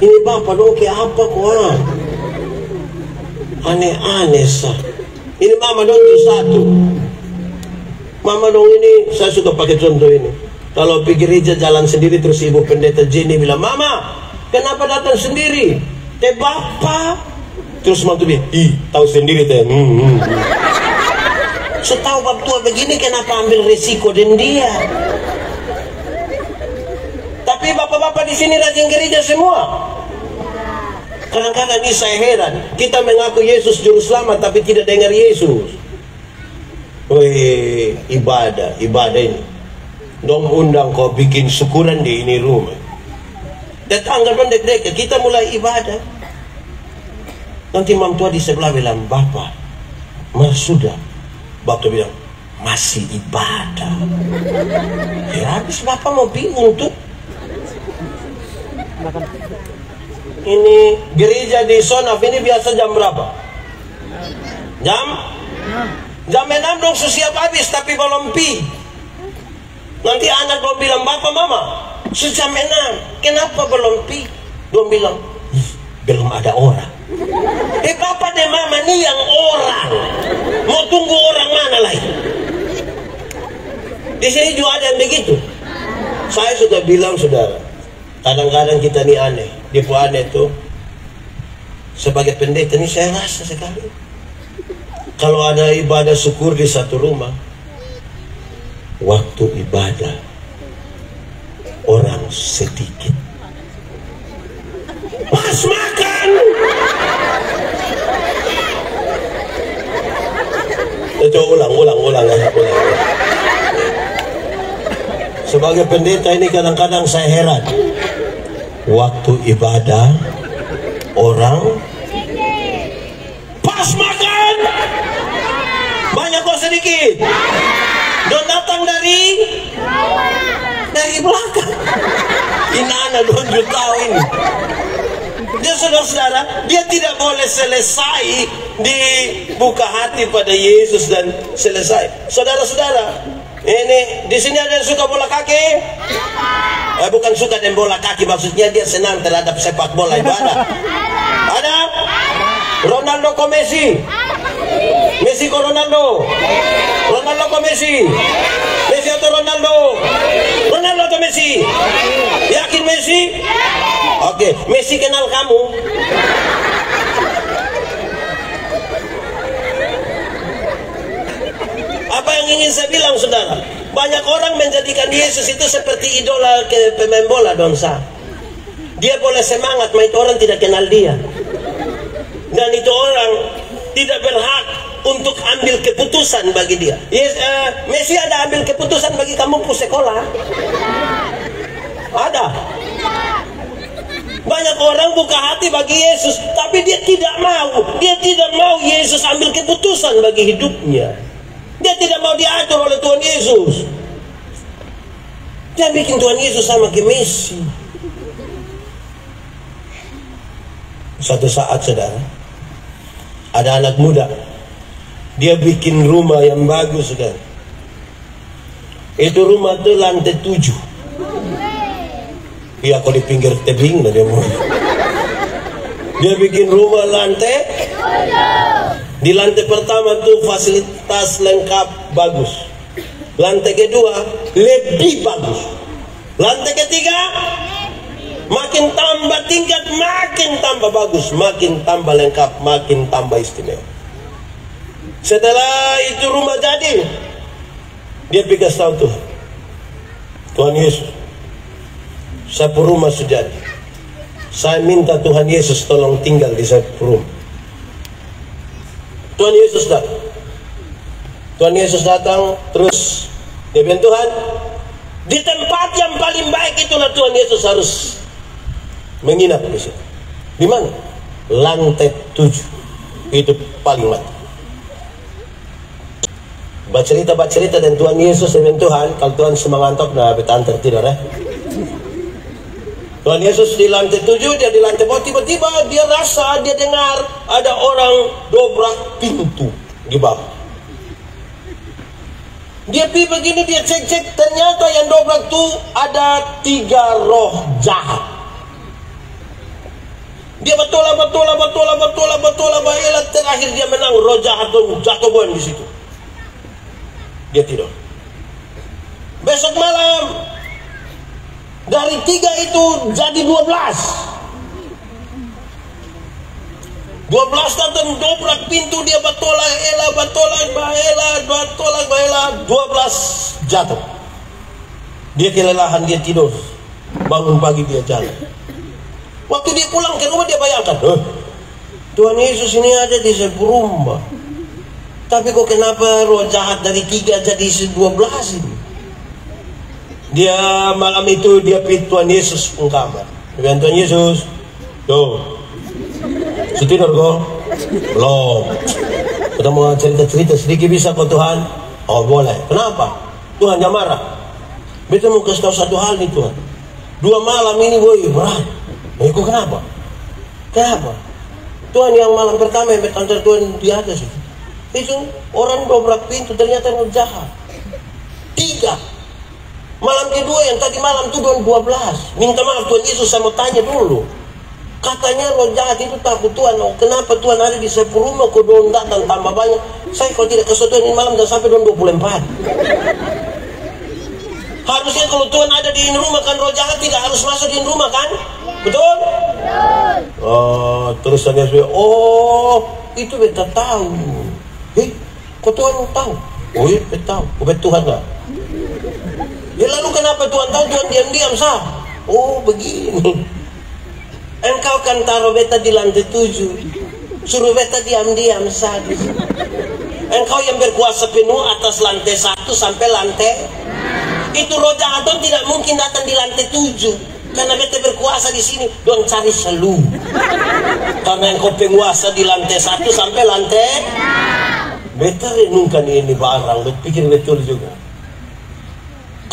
Ini bapak dong kayak apa kok? Aneh-aneh sah. Ini mama dong itu satu. Mama dong ini, saya suka pakai contoh ini. Kalau pergi gereja jalan sendiri, terus ibu pendeta Jenny bilang, Mama, kenapa datang sendiri? Teh bapak. Terus mantu dia, tahu sendiri teh. Setahu bab tua begini, kenapa ambil risiko dengan dia? Tapi bapak-bapak di sini rajin gereja semua. Kadang-kadang ini saya heran, kita mengaku Yesus juru selamat tapi tidak dengar Yesus. Wih, ibadah ini. Dong undang kau bikin syukuran di ini rumah. Tetangga dong dek-dek, kita mulai ibadah. Nanti mam tua di sebelah bilang, Bapak, mas sudah. Bapak bilang, masih ibadah. Ya habis Bapak mau bingung tuh. Ini gereja di Sonaf ini biasa jam berapa? Jam 6 dong siap habis tapi belum pi. Nanti anak dong bilang, Bapak Mama, jam 6, kenapa belum pi? Dong bilang, belum ada orang. Bapak dan Mama nih yang orang. Mau tunggu orang mana lagi? Di sini juga ada yang begitu. Saya sudah bilang saudara, kadang-kadang kita nih aneh. Dia pun aneh tuh. Sebagai pendeta ini saya rasa sekali. Kalau ada ibadah syukur di satu rumah, waktu ibadah orang sedikit. Mas makan. Coba ulang. Sebagai pendeta ini kadang-kadang saya heran. Waktu ibadah orang pas makan banyak kok sedikit. Don datang dari belakang. Ini anak 2 juta ini. Dia saudara-saudara, dia tidak boleh selesai dibuka hati pada Yesus dan selesai. Saudara-saudara, ini di sini ada yang suka bola kaki? Bukan suka dengan bola kaki, maksudnya dia senang terhadap sepak bola ibadah. Ada? Ronaldo ko Messi? Messi ko Ronaldo? Ronaldo ko Messi? Messi atau Ronaldo? Ronaldo atau Messi? Yakin Messi? Oke, Messi kenal kamu? Apa yang ingin saya bilang saudara? Banyak orang menjadikan Yesus itu seperti idola ke pemain bola donsa. Dia boleh semangat, itu orang tidak kenal dia. Dan itu orang tidak berhak untuk ambil keputusan bagi dia. Messi ada ambil keputusan bagi kamu ke sekolah? Ada. Banyak orang buka hati bagi Yesus, tapi dia tidak mau. Dia tidak mau Yesus ambil keputusan bagi hidupnya. Dia tidak mau diatur oleh Tuhan Yesus. Dia bikin Tuhan Yesus sama ke Messi. Suatu saat saudara, ada anak muda, dia bikin rumah yang bagus saudara. Itu rumah tuh lantai 7. Iya, kalau di pinggir tebing dia mau. Dia bikin rumah lantai 7. Di lantai pertama tuh fasilitas lengkap bagus. Lantai kedua lebih bagus. Lantai ketiga Makin tambah tingkat, makin tambah bagus, makin tambah lengkap, makin tambah istimewa. Setelah itu rumah jadi, dia pergi kasih tahu Tuhan, Tuhan Yesus, saya rumah sudah jadi. Saya minta Tuhan Yesus tolong tinggal di saya rumah. Tuhan Yesus datang. Tuhan Yesus datang, terus dia bilang, Tuhan, di tempat yang paling baik itulah Tuhan Yesus harus menginap di situ. Di mana? Lantai 7. Itu paling mati. Baca cerita dan Tuhan Yesus dengan Tuhan, kalau Tuhan semangantok, nah betan tertidur ya. Tuhan Yesus di lantai 7, dia di lantai bawah, tiba-tiba dia rasa, dia dengar ada orang dobrak pintu di bawah. Dia pergi begini, dia cek-cek, ternyata yang dobrak tuh ada 3 roh jahat. Dia betul, terakhir dia menang, roh jahat jatuh buan di situ. Dia tidur. Besok malam dari 3 itu jadi 12. 12 datang dobrak pintu, dia batolak 12 jatuh. Dia kelelahan, dia tidur. Bangun pagi dia jalan. Waktu dia pulang ke rumah dia bayangkan, Tuhan Yesus ini ada di sebuah rumah. Tapi kok kenapa roh jahat dari 3 jadi 12 ini? Dia malam itu dia pergi Tuhan Yesus ke kamar. Dia bilang, Tuhan Yesus, tuh, tidur kok? Belum. Kita mau cerita-cerita sedikit bisa kok Tuhan? Oh boleh. Kenapa? Tuhan jangan marah. Beta mau kasih tahu satu hal nih Tuhan. 2 malam ini boy berat. Kok kenapa? Kenapa? Tuhan yang malam pertama yang beta antar Tuhan di atas itu orang dobrak pintu ternyata roh jahat. 3. Malam kedua yang tadi malam itu 12. Minta maaf Tuhan Yesus, saya mau tanya dulu. Katanya roh jahat itu takut Tuhan. Kenapa Tuhan ada di sebuah rumah kok don datang tambah banyak? Saya kalau tidak kasih Tuhan ini malam dan sampai don 24. Harusnya kalau Tuhan ada di rumah kan roh jahat tidak harus masuk di rumah kan? Betul? Oh, terus saya bilang, oh itu beta tahu. Kok Tuhan tahu? Oh iya beta tahu. Oh beta Tuhan nggak? Ya lalu kenapa Tuhan tahu? Tuhan diam-diam sah. Oh begini. Engkau kan taruh beta di lantai 7. Suruh beta diam-diam sah. Engkau yang berkuasa penuh atas lantai 1 sampai lantai. Itu roh jahat tidak mungkin datang di lantai 7. Karena beta berkuasa di sini, don cari selu. Karena engkau penguasa di lantai 1 sampai lantai. Beta renungkan ini barang, pikir betul juga.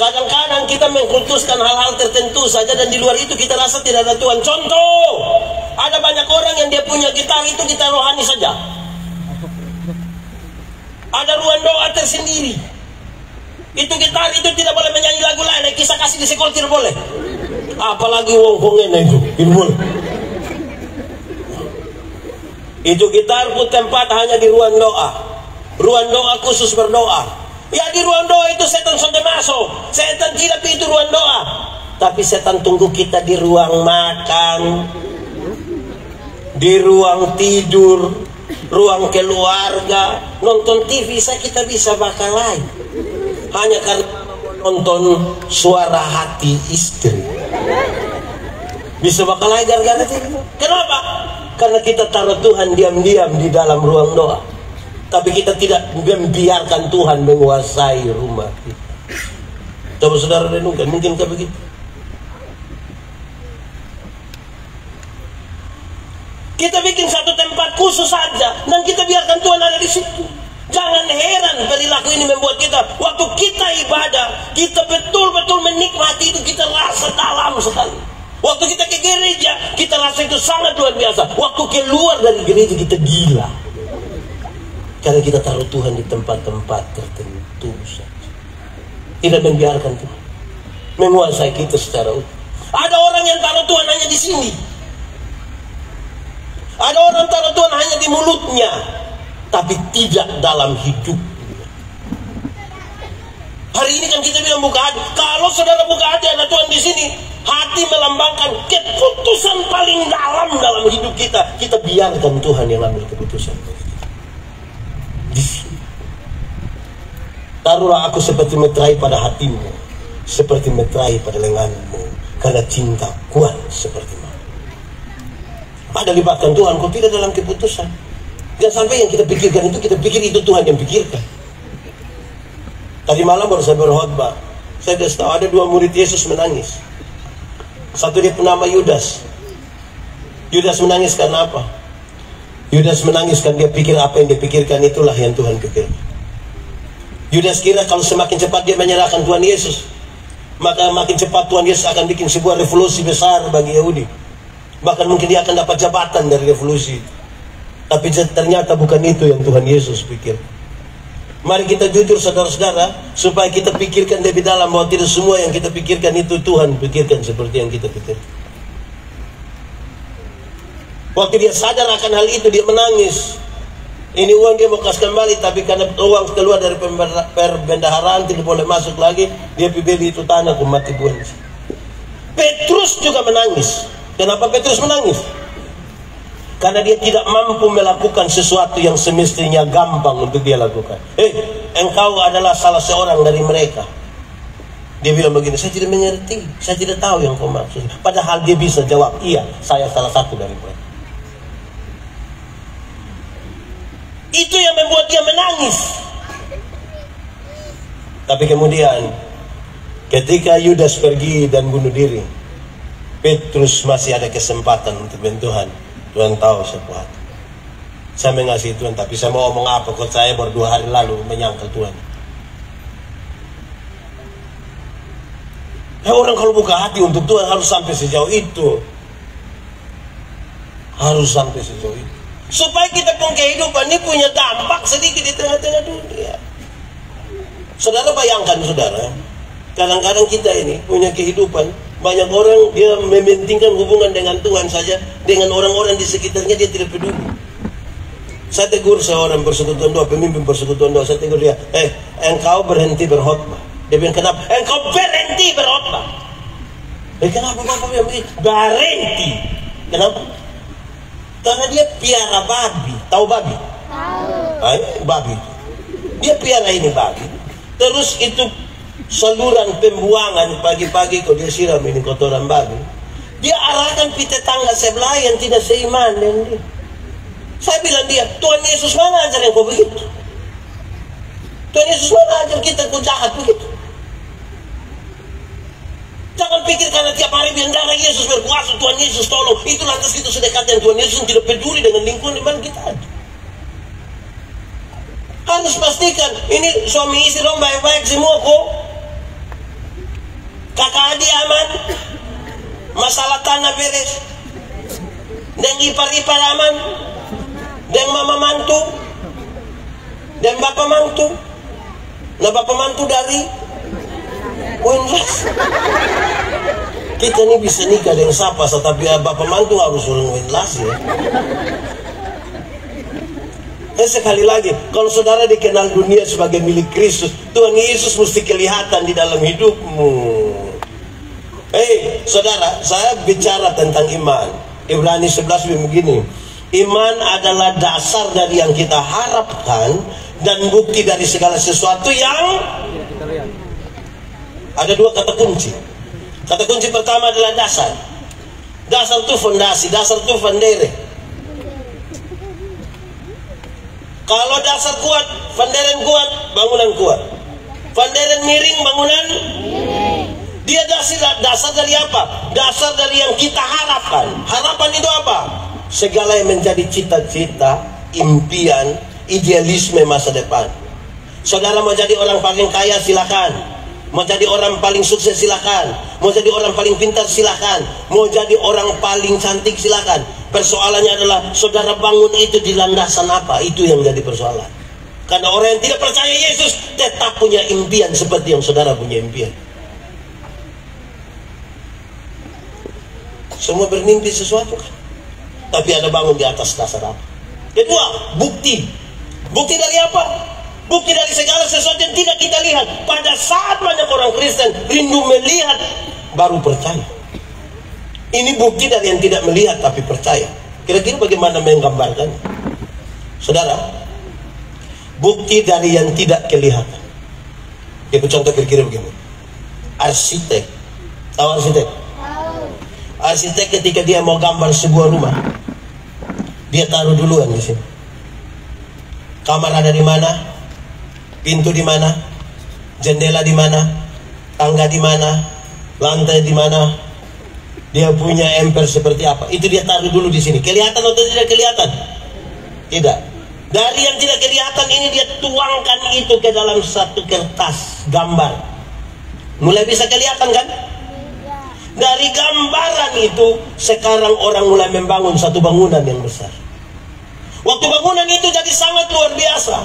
Kadang-kadang kita mengkultuskan hal-hal tertentu saja dan di luar itu kita rasa tidak ada Tuhan. Contoh, ada banyak orang yang dia punya gitar itu gitar rohani saja. Ada ruang doa tersendiri. Itu gitar itu tidak boleh menyanyi lagu lain, kisah kasih di sekolah tidak boleh. Apalagi wong-wongen itu, tidak boleh. Itu gitar pun tempat hanya di ruang doa. Ruang doa khusus berdoa. Ya di ruang doa itu setan sudah masuk. Setan tidak itu ruang doa. Tapi setan tunggu kita di ruang makan, di ruang tidur, ruang keluarga, nonton TV kita bisa bakal lain. Hanya karena nonton suara hati istri. Bisa bakal lain gara-gara itu. Kenapa? Karena kita taruh Tuhan diam-diam di dalam ruang doa. Tapi kita tidak membiarkan Tuhan menguasai rumah kita. Coba saudara renungkan, mungkinkah begitu? Kita bikin satu tempat khusus saja dan kita biarkan Tuhan ada di situ. Jangan heran perilaku ini membuat kita, waktu kita ibadah, kita betul-betul menikmati itu, kita rasa dalam sekali. Waktu kita ke gereja, kita rasa itu sangat luar biasa. Waktu keluar dari gereja, kita gila. Karena kita taruh Tuhan di tempat-tempat tertentu saja. Tidak membiarkan Tuhan menguasai kita secara utuh. Ada orang yang taruh Tuhan hanya di sini. Ada orang taruh Tuhan hanya di mulutnya, tapi tidak dalam hidupnya. Hari ini kan kita bilang buka hati. Kalau saudara buka hati ada Tuhan di sini, Hati melambangkan keputusan paling dalam hidup kita. Kita biarkan Tuhan yang ambil keputusan. Taruhlah aku seperti meterai pada hatimu, seperti meterai pada lenganmu, karena cinta kuat seperti mana. Ada libatkan Tuhan, kau tidak dalam keputusan. Jangan sampai yang kita pikirkan itu, kita pikir itu Tuhan yang pikirkan. Tadi malam baru saya berkhotbah, saya sudah tahu ada 2 murid Yesus menangis. Satu dia bernama Yudas. Yudas menangis karena apa? Yudas menangis karena dia pikir apa yang dia pikirkan itulah yang Tuhan pikirkan. Yudas kira kalau semakin cepat dia menyerahkan Tuhan Yesus, maka makin cepat Tuhan Yesus akan bikin sebuah revolusi besar bagi Yahudi. Bahkan mungkin dia akan dapat jabatan dari revolusi. Tapi ternyata bukan itu yang Tuhan Yesus pikir. Mari kita jujur saudara-saudara, supaya kita pikirkan lebih dalam bahwa tidak semua yang kita pikirkan itu Tuhan pikirkan seperti yang kita pikirkan. Waktu dia sadar akan hal itu, dia menangis. Ini uang dia mau kasih kembali, tapi karena uang keluar dari perbendaharaan tidak boleh masuk lagi, dia beli itu tanah, mati buang. Petrus juga menangis. Kenapa Petrus menangis? Karena dia tidak mampu melakukan sesuatu yang semestinya gampang untuk dia lakukan. Engkau adalah salah seorang dari mereka. Dia bilang begini, saya tidak mengerti, saya tidak tahu yang kau maksud. Padahal dia bisa jawab, iya, saya salah satu dari mereka. Itu yang membuat dia menangis. Tapi kemudian ketika Yudas pergi dan bunuh diri, Petrus masih ada kesempatan untuk Tuhan. Tuhan tahu sesuatu. Saya mengasihi Tuhan, tapi saya mau ngomong apa? Kok saya baru 2 hari lalu menyangkal Tuhan. Orang kalau buka hati untuk Tuhan harus sampai sejauh itu. Harus sampai sejauh itu. Supaya kita pun kehidupan ini punya dampak sedikit di tengah-tengah dunia. Saudara bayangkan saudara, kadang-kadang kita ini punya kehidupan, banyak orang dia mementingkan hubungan dengan Tuhan saja, dengan orang-orang di sekitarnya dia tidak peduli. Saya tegur seorang persekutuan doa, pemimpin persekutuan doa, saya tegur dia, engkau berhenti berkhotbah. Dia bilang, kenapa? Engkau berhenti berkhotbah. Kenapa Bapak bilang begitu? Berhenti. Kenapa? Karena dia piara babi. Tahu babi? Tahu. Babi. Dia piara ini babi. Terus itu saluran pembuangan pagi-pagi kalau dia siram ini kotoran babi. Dia arahkan pi tetangga sebelah yang tidak seiman dengan dia. Saya bilang dia, Tuhan Yesus mana ajar yang kau begitu? Tuhan Yesus mana ajar kita kau jahat begitu? Jangan pikir karena tiap hari bilang darah Yesus berkuasa, Tuhan Yesus tolong, itu lantas kita sedekat dengan Tuhan Yesus tidak peduli dengan lingkungan di mana kita ada. Harus pastikan ini suami istri dong baik-baik semua kok. Kakak adik aman, masalah tanah beres, dan ipar-ipar aman, dan mama mantu, dan bapak mantu. Nah bapak mantu dari Winlas. Kita ini bisa nikah dengan siapa, tapi bapak mantu harus ulang Winlas ya. Sekali lagi, kalau saudara dikenal dunia sebagai milik Kristus, Tuhan Yesus mesti kelihatan di dalam hidupmu. Saudara, saya bicara tentang iman. Ibrani 11 begini, iman adalah dasar dari yang kita harapkan dan bukti dari segala sesuatu yang ada 2 kata kunci. Kata kunci pertama adalah dasar. Dasar itu fondasi, dasar itu fondere. Kalau dasar kuat, fonderen kuat, bangunan kuat. Fonderen miring, bangunan miring. Dia dasar dari apa? Dasar dari yang kita harapkan. Harapan itu apa? Segala yang menjadi cita-cita, impian, idealisme masa depan. Saudara mau jadi orang paling kaya silakan. Mau jadi orang paling sukses silakan. Mau jadi orang paling pintar silakan. Mau jadi orang paling cantik silakan. Persoalannya adalah saudara bangun itu di landasan apa? Itu yang jadi persoalan. Karena orang yang tidak percaya Yesus tetap punya impian seperti yang saudara punya impian. Semua bermimpi sesuatu kan? Tapi ada bangun di atas dasar apa? Kedua, bukti. Bukti dari apa? Bukti dari segala sesuatu yang tidak kita lihat. Pada saat banyak orang Kristen rindu melihat, baru percaya. Ini bukti dari yang tidak melihat tapi percaya. Kira-kira bagaimana menggambarkannya? Saudara, bukti dari yang tidak kelihatan. Dia contoh kira-kira begini. Arsitek, tahu arsitek? Arsitek ketika dia mau gambar sebuah rumah, dia taruh duluan di sini. Kamar ada di mana? Pintu di mana? Jendela di mana? Tangga di mana? Lantai di mana? Dia punya emper seperti apa? Itu dia taruh dulu di sini. Kelihatan atau tidak kelihatan? Tidak. Dari yang tidak kelihatan ini dia tuangkan itu ke dalam satu kertas gambar. Mulai bisa kelihatan kan? Dari gambaran itu sekarang orang mulai membangun satu bangunan yang besar. Waktu bangunan itu jadi sangat luar biasa.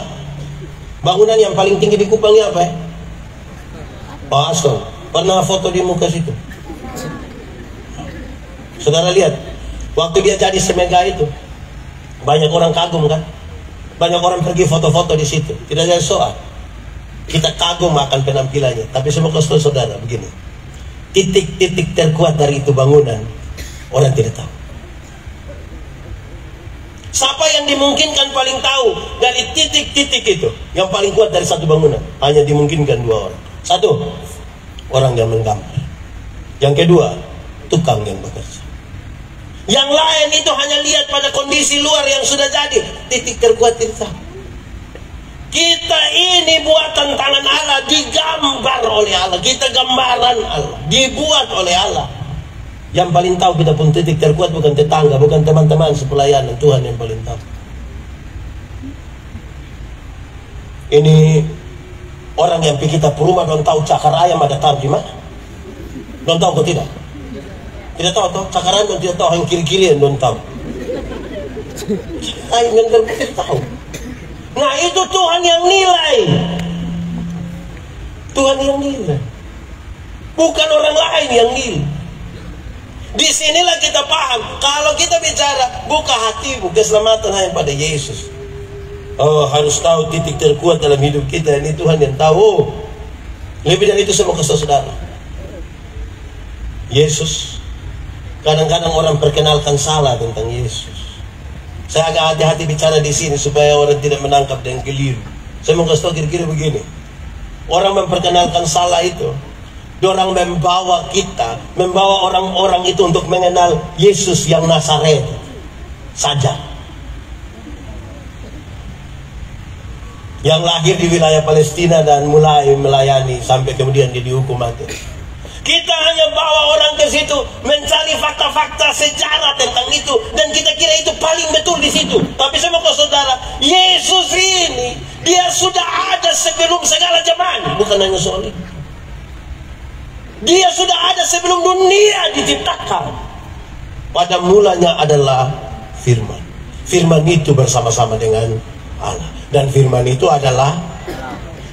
Bangunan yang paling tinggi di Kupangnya apa ya? Pak Aston, pernah foto di muka situ? Saudara lihat, waktu dia jadi semega itu, banyak orang kagum kan? Banyak orang pergi foto-foto di situ. Tidak ada soal. Kita kagum akan penampilannya. Tapi saya mau kasih tahu saudara begini. Titik-titik terkuat dari itu bangunan, orang tidak tahu. Siapa yang dimungkinkan paling tahu dari titik-titik itu? Yang paling kuat dari satu bangunan, hanya dimungkinkan dua orang. Satu, orang yang menggambar. Yang kedua, tukang yang bekerja. Yang lain itu hanya lihat pada kondisi luar yang sudah jadi. Titik terkuat kita. Kita ini buatan tangan Allah, digambar oleh Allah. Kita gambaran Allah, dibuat oleh Allah. Yang paling tahu kita pun titik terkuat bukan tetangga, bukan teman-teman sepelayanan. Tuhan yang paling tahu. Ini orang yang pergi kita perumah don't tahu cakar ayam ada taruh di mana? Don't tahu atau tidak? Tidak tahu toh, cakar ayam tidak tahu, yang kiri-kiri yang don't tahu. Ayam yang tidak tahu. Nah itu Tuhan yang nilai. Tuhan yang nilai, bukan orang lain yang nilai. Disinilah kita paham. Kalau kita bicara buka hatimu, keselamatan hanya pada Yesus. Oh, harus tahu titik terkuat dalam hidup kita. Ini Tuhan yang tahu. Lebih dari itu saya mau kasih saudara, Yesus. Kadang-kadang orang perkenalkan salah tentang Yesus. Saya agak hati-hati bicara di sini supaya orang tidak menangkap dengan keliru. Saya mau kasih tahu kira-kira begini. Orang memperkenalkan salah itu, orang membawa kita, membawa orang-orang itu untuk mengenal Yesus yang Nazaret saja, yang lahir di wilayah Palestina dan mulai melayani sampai kemudian dia dihukum mati. Kita hanya bawa orang ke situ mencari fakta-fakta sejarah tentang itu, dan kita kira itu paling betul di situ. Tapi saya mau ke saudara, Yesus ini dia sudah ada sebelum segala zaman, bukan hanya soal itu. Dia sudah ada sebelum dunia diciptakan. Pada mulanya adalah Firman. Firman itu bersama-sama dengan Allah, dan Firman itu adalah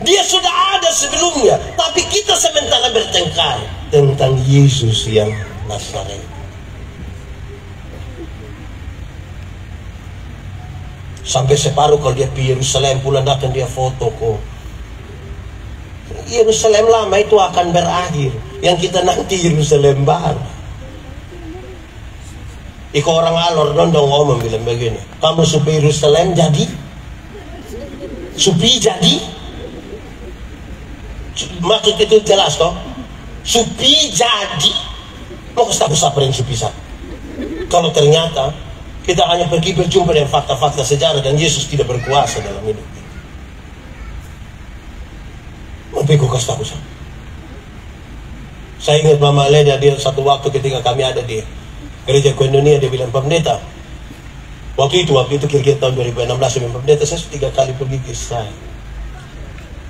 dia sudah ada sebelumnya. Tapi kita sementara bertengkar tentang Yesus yang Nazaret. Sampai separuh kalau dia pergi Yerusalem pulang datang dia foto kok. Yerusalem lama itu akan berakhir. Yang kita nanti Yerusalem baru. Iko orang alor dondong ngomong bilang begini, kamu supaya Yerusalem jadi? Supi jadi? Maksud itu jelas toh? Supi jadi? Mau kasih siapa yang supi sah? Kalau ternyata kita hanya pergi berjumpa dengan fakta-fakta sejarah dan Yesus tidak berkuasa dalam hidup kita. Tapi gue kasih tahu sah. Saya ingat Mama Leda, dia satu waktu ketika kami ada di gereja Koinonia, dia bilang, Pak Pendeta, waktu itu kira-kira tahun 2016, Pak Pendeta, saya 3 kali pergi ke Israel.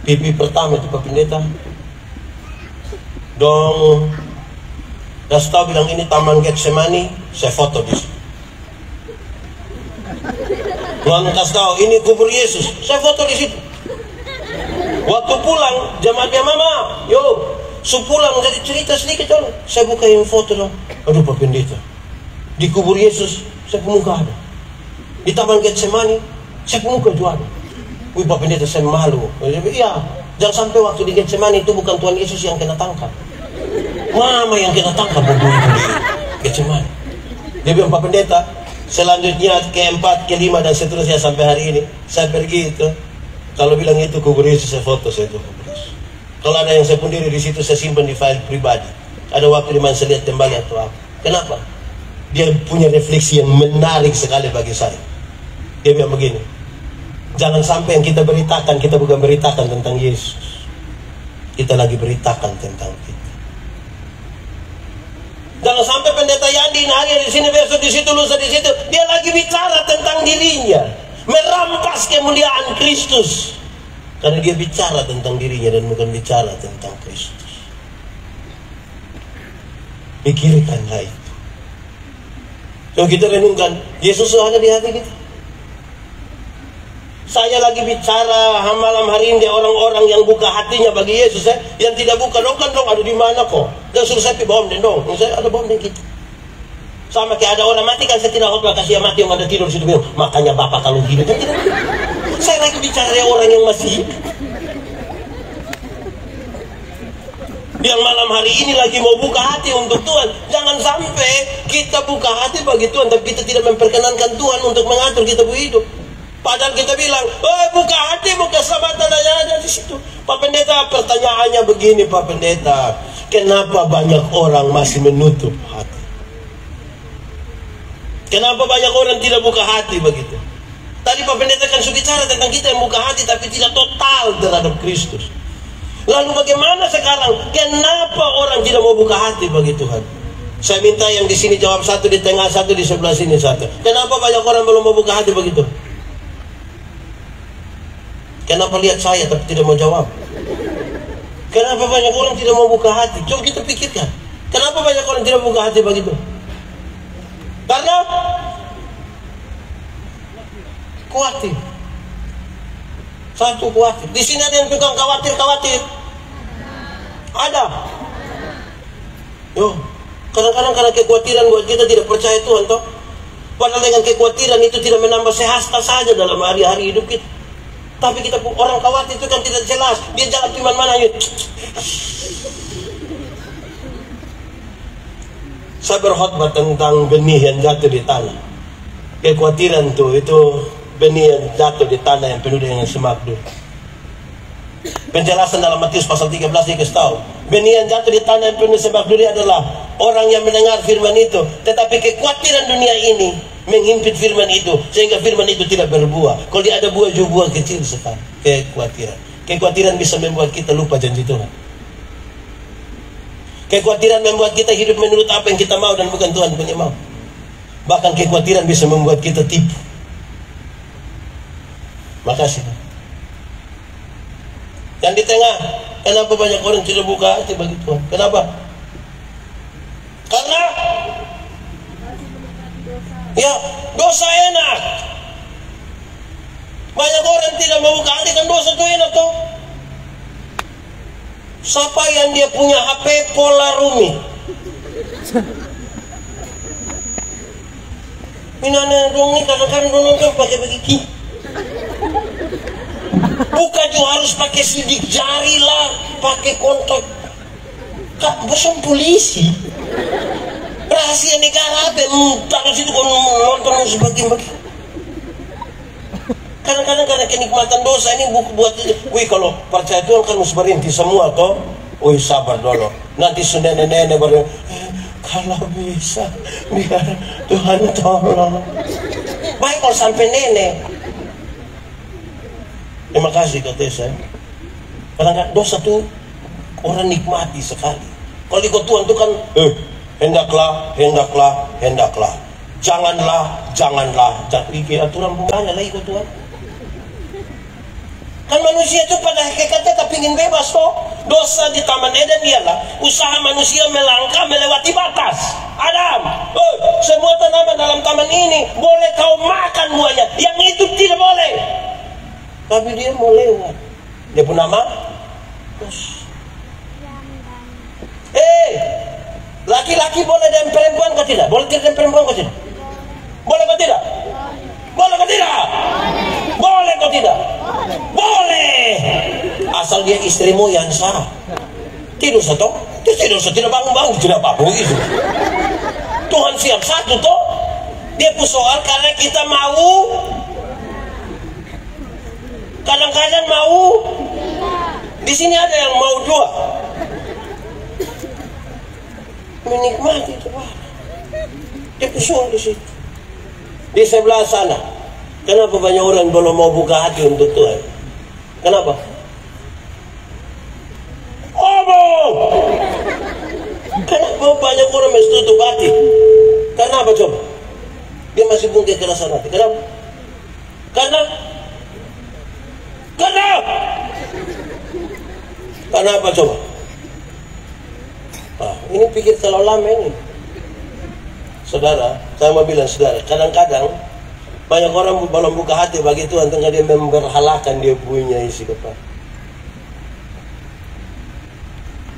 Pipi pertama itu Pak Pendeta, dong, dan tahu bilang ini Taman Getsemani, saya foto di situ. Tuhan kasih tahu ini kubur Yesus, saya foto di situ. Waktu pulang, jemaatnya Mama, yo, sepulang jadi cerita sedikit dong. Saya buka yang foto dong. Aduh Pak Pendeta, di kubur Yesus saya pun muka ada. Di Taman Getsemani saya pun muka juga ada. Wih Pak Pendeta, saya malu. Iya, jangan sampai waktu di Getsemani itu bukan Tuhan Yesus yang kena tangkap, Mama yang kena tangkap waktu itu di Getsemani. macam mana. Dia bilang, Pak Pendeta, selanjutnya keempat, kelima dan seterusnya sampai hari ini saya pergi itu. Kalau bilang itu kubur Yesus, saya foto, saya tuh kubur Yesus. Kalau ada yang saya pundiri di situ, saya simpan di file pribadi. Ada waktu dimana saya lihat kembali atau apa. Kenapa? Dia punya refleksi yang menarik sekali bagi saya. Dia bilang begini, jangan sampai yang kita beritakan, kita bukan beritakan tentang Yesus, kita lagi beritakan tentang kita. Jangan sampai Pendeta Yandi hari di sini, besok di situ, lusa di situ, dia lagi bicara tentang dirinya, merampas kemuliaan Kristus, karena dia bicara tentang dirinya dan bukan bicara tentang Kristus. Pikirkanlah itu. So kita renungkan, Yesus ada di hati kita. Saya lagi bicara malam hari ini orang-orang yang buka hatinya bagi Yesus, yang tidak buka, dong ada di mana kok? Dan suruh saya bom den dong, saya ada bom den gitu. Sama kayak ada orang mati kan, saya tidak khotbah kasih yang mati yang ada tidur di situ bilang, makanya Bapak kalau hidup kan tidak. Saya lagi bicara orang yang masih hidup. Yang malam hari ini lagi mau buka hati untuk Tuhan. Jangan sampai kita buka hati bagi Tuhan, tapi kita tidak memperkenankan Tuhan untuk mengatur kita hidup. Padahal kita bilang, oh buka hati, buka keselamatan ada di situ. Pak Pendeta, pertanyaannya begini Pak Pendeta, kenapa banyak orang masih menutup hati? Kenapa banyak orang tidak buka hati begitu? Tadi Pak Pendeta kan sudah bicara tentang kita yang buka hati tapi tidak total terhadap Kristus. Lalu bagaimana sekarang? Kenapa orang tidak mau buka hati bagi Tuhan? Saya minta yang di sini jawab satu, di tengah satu, di sebelah sini satu. Kenapa banyak orang belum mau buka hati begitu? Kenapa lihat saya tapi tidak mau jawab? Kenapa banyak orang tidak mau buka hati? Coba kita pikirkan. Kenapa banyak orang tidak buka hati begitu? Karena khawatir. Satu khawatir. Di sini ada yang tukang khawatir. Ada. Yo, kadang-kadang karena kekhawatiran buat kita tidak percaya Tuhan toh. Padahal dengan kekhawatiran itu tidak menambah sehasta saja dalam hari-hari hidup kita. Tapi kita orang khawatir itu kan tidak jelas. Dia jalan di mana-mana gitu. Saya berkhotbah tentang benih yang jatuh di tanah. Kekhawatiran itu benih yang jatuh di tanah yang penuh dengan semak duri. Penjelasan dalam Matius pasal 13 dikasih tahu, benih yang jatuh di tanah yang penuh semak duri adalah orang yang mendengar firman itu, tetapi kekhawatiran dunia ini menghimpit firman itu sehingga firman itu tidak berbuah. Kalau dia ada buah kecil sekali. Kekhawatiran bisa membuat kita lupa janji Tuhan. Kekhawatiran membuat kita hidup menurut apa yang kita mau dan bukan Tuhan punya mau. Bahkan kekhawatiran bisa membuat kita tipu. Makasih. Yang di tengah, kenapa banyak orang tidak buka hati bagi Tuhan? Kenapa? Karena ya dosa enak. Banyak orang tidak mau buka hati kan dosa itu enak toh. Siapa yang dia punya HP Polaroid? Minana dong nih kadang-kadang nonton pakai begitu. Bukan juga harus pakai sidik jari lah, pakai kontak. Kak, bosan polisi. Rahasia negara apa? Taruh situ kau nonton sebagian-bagian. Kadang-kadang karena kenikmatan dosa ini buat wih kalau percaya Tuhan kan harus berhenti semua toh. Wih sabar dulu. Nanti nenek-nenek baru kalau bisa biar Tuhan tolong. Baik kalau sampai nenek. Terima kasih kata saya. Kadang-kadang dosa tuh orang nikmati sekali. Kalau ikut Tuhan tuh kan hendaklah. Janganlah. Aturan pembanyak lah ikut Tuhan. Kan manusia itu pada hakikatnya tak ingin bebas toh. Dosa di Taman Eden ialah usaha manusia melangkah melewati batas. Adam, semua tanaman dalam taman ini boleh kau makan buahnya, yang itu tidak boleh. Tapi dia mau lewat. Dia pun nama laki-laki boleh dan perempuan kah tidak? Boleh tidak dan perempuan kah tidak? Boleh kah tidak? Boleh kah tidak? Boleh kah tidak? Boleh. Asal dia istrimu yang sah. Tidur satu, tidak bangun tidak apa-apa begitu. Tuhan siap satu toh. Dia soal karena kita mau. Kadang-kadang mau. Di sini ada yang mau dua. Menikmati itu Pak. Dia soal di situ. Di sebelah sana. Kenapa banyak orang belum mau buka hati untuk Tuhan? Kenapa? Kenapa banyak orang yang tutup hati? Karena apa coba? Dia masih punya kekerasan hati. Kenapa? Karena apa coba? Ini pikir terlalu lama ini. Saudara, saya mau bilang saudara, kadang-kadang banyak orang belum buka hati bagi Tuhan tengah dia memberhalakan dia punya isi kepala.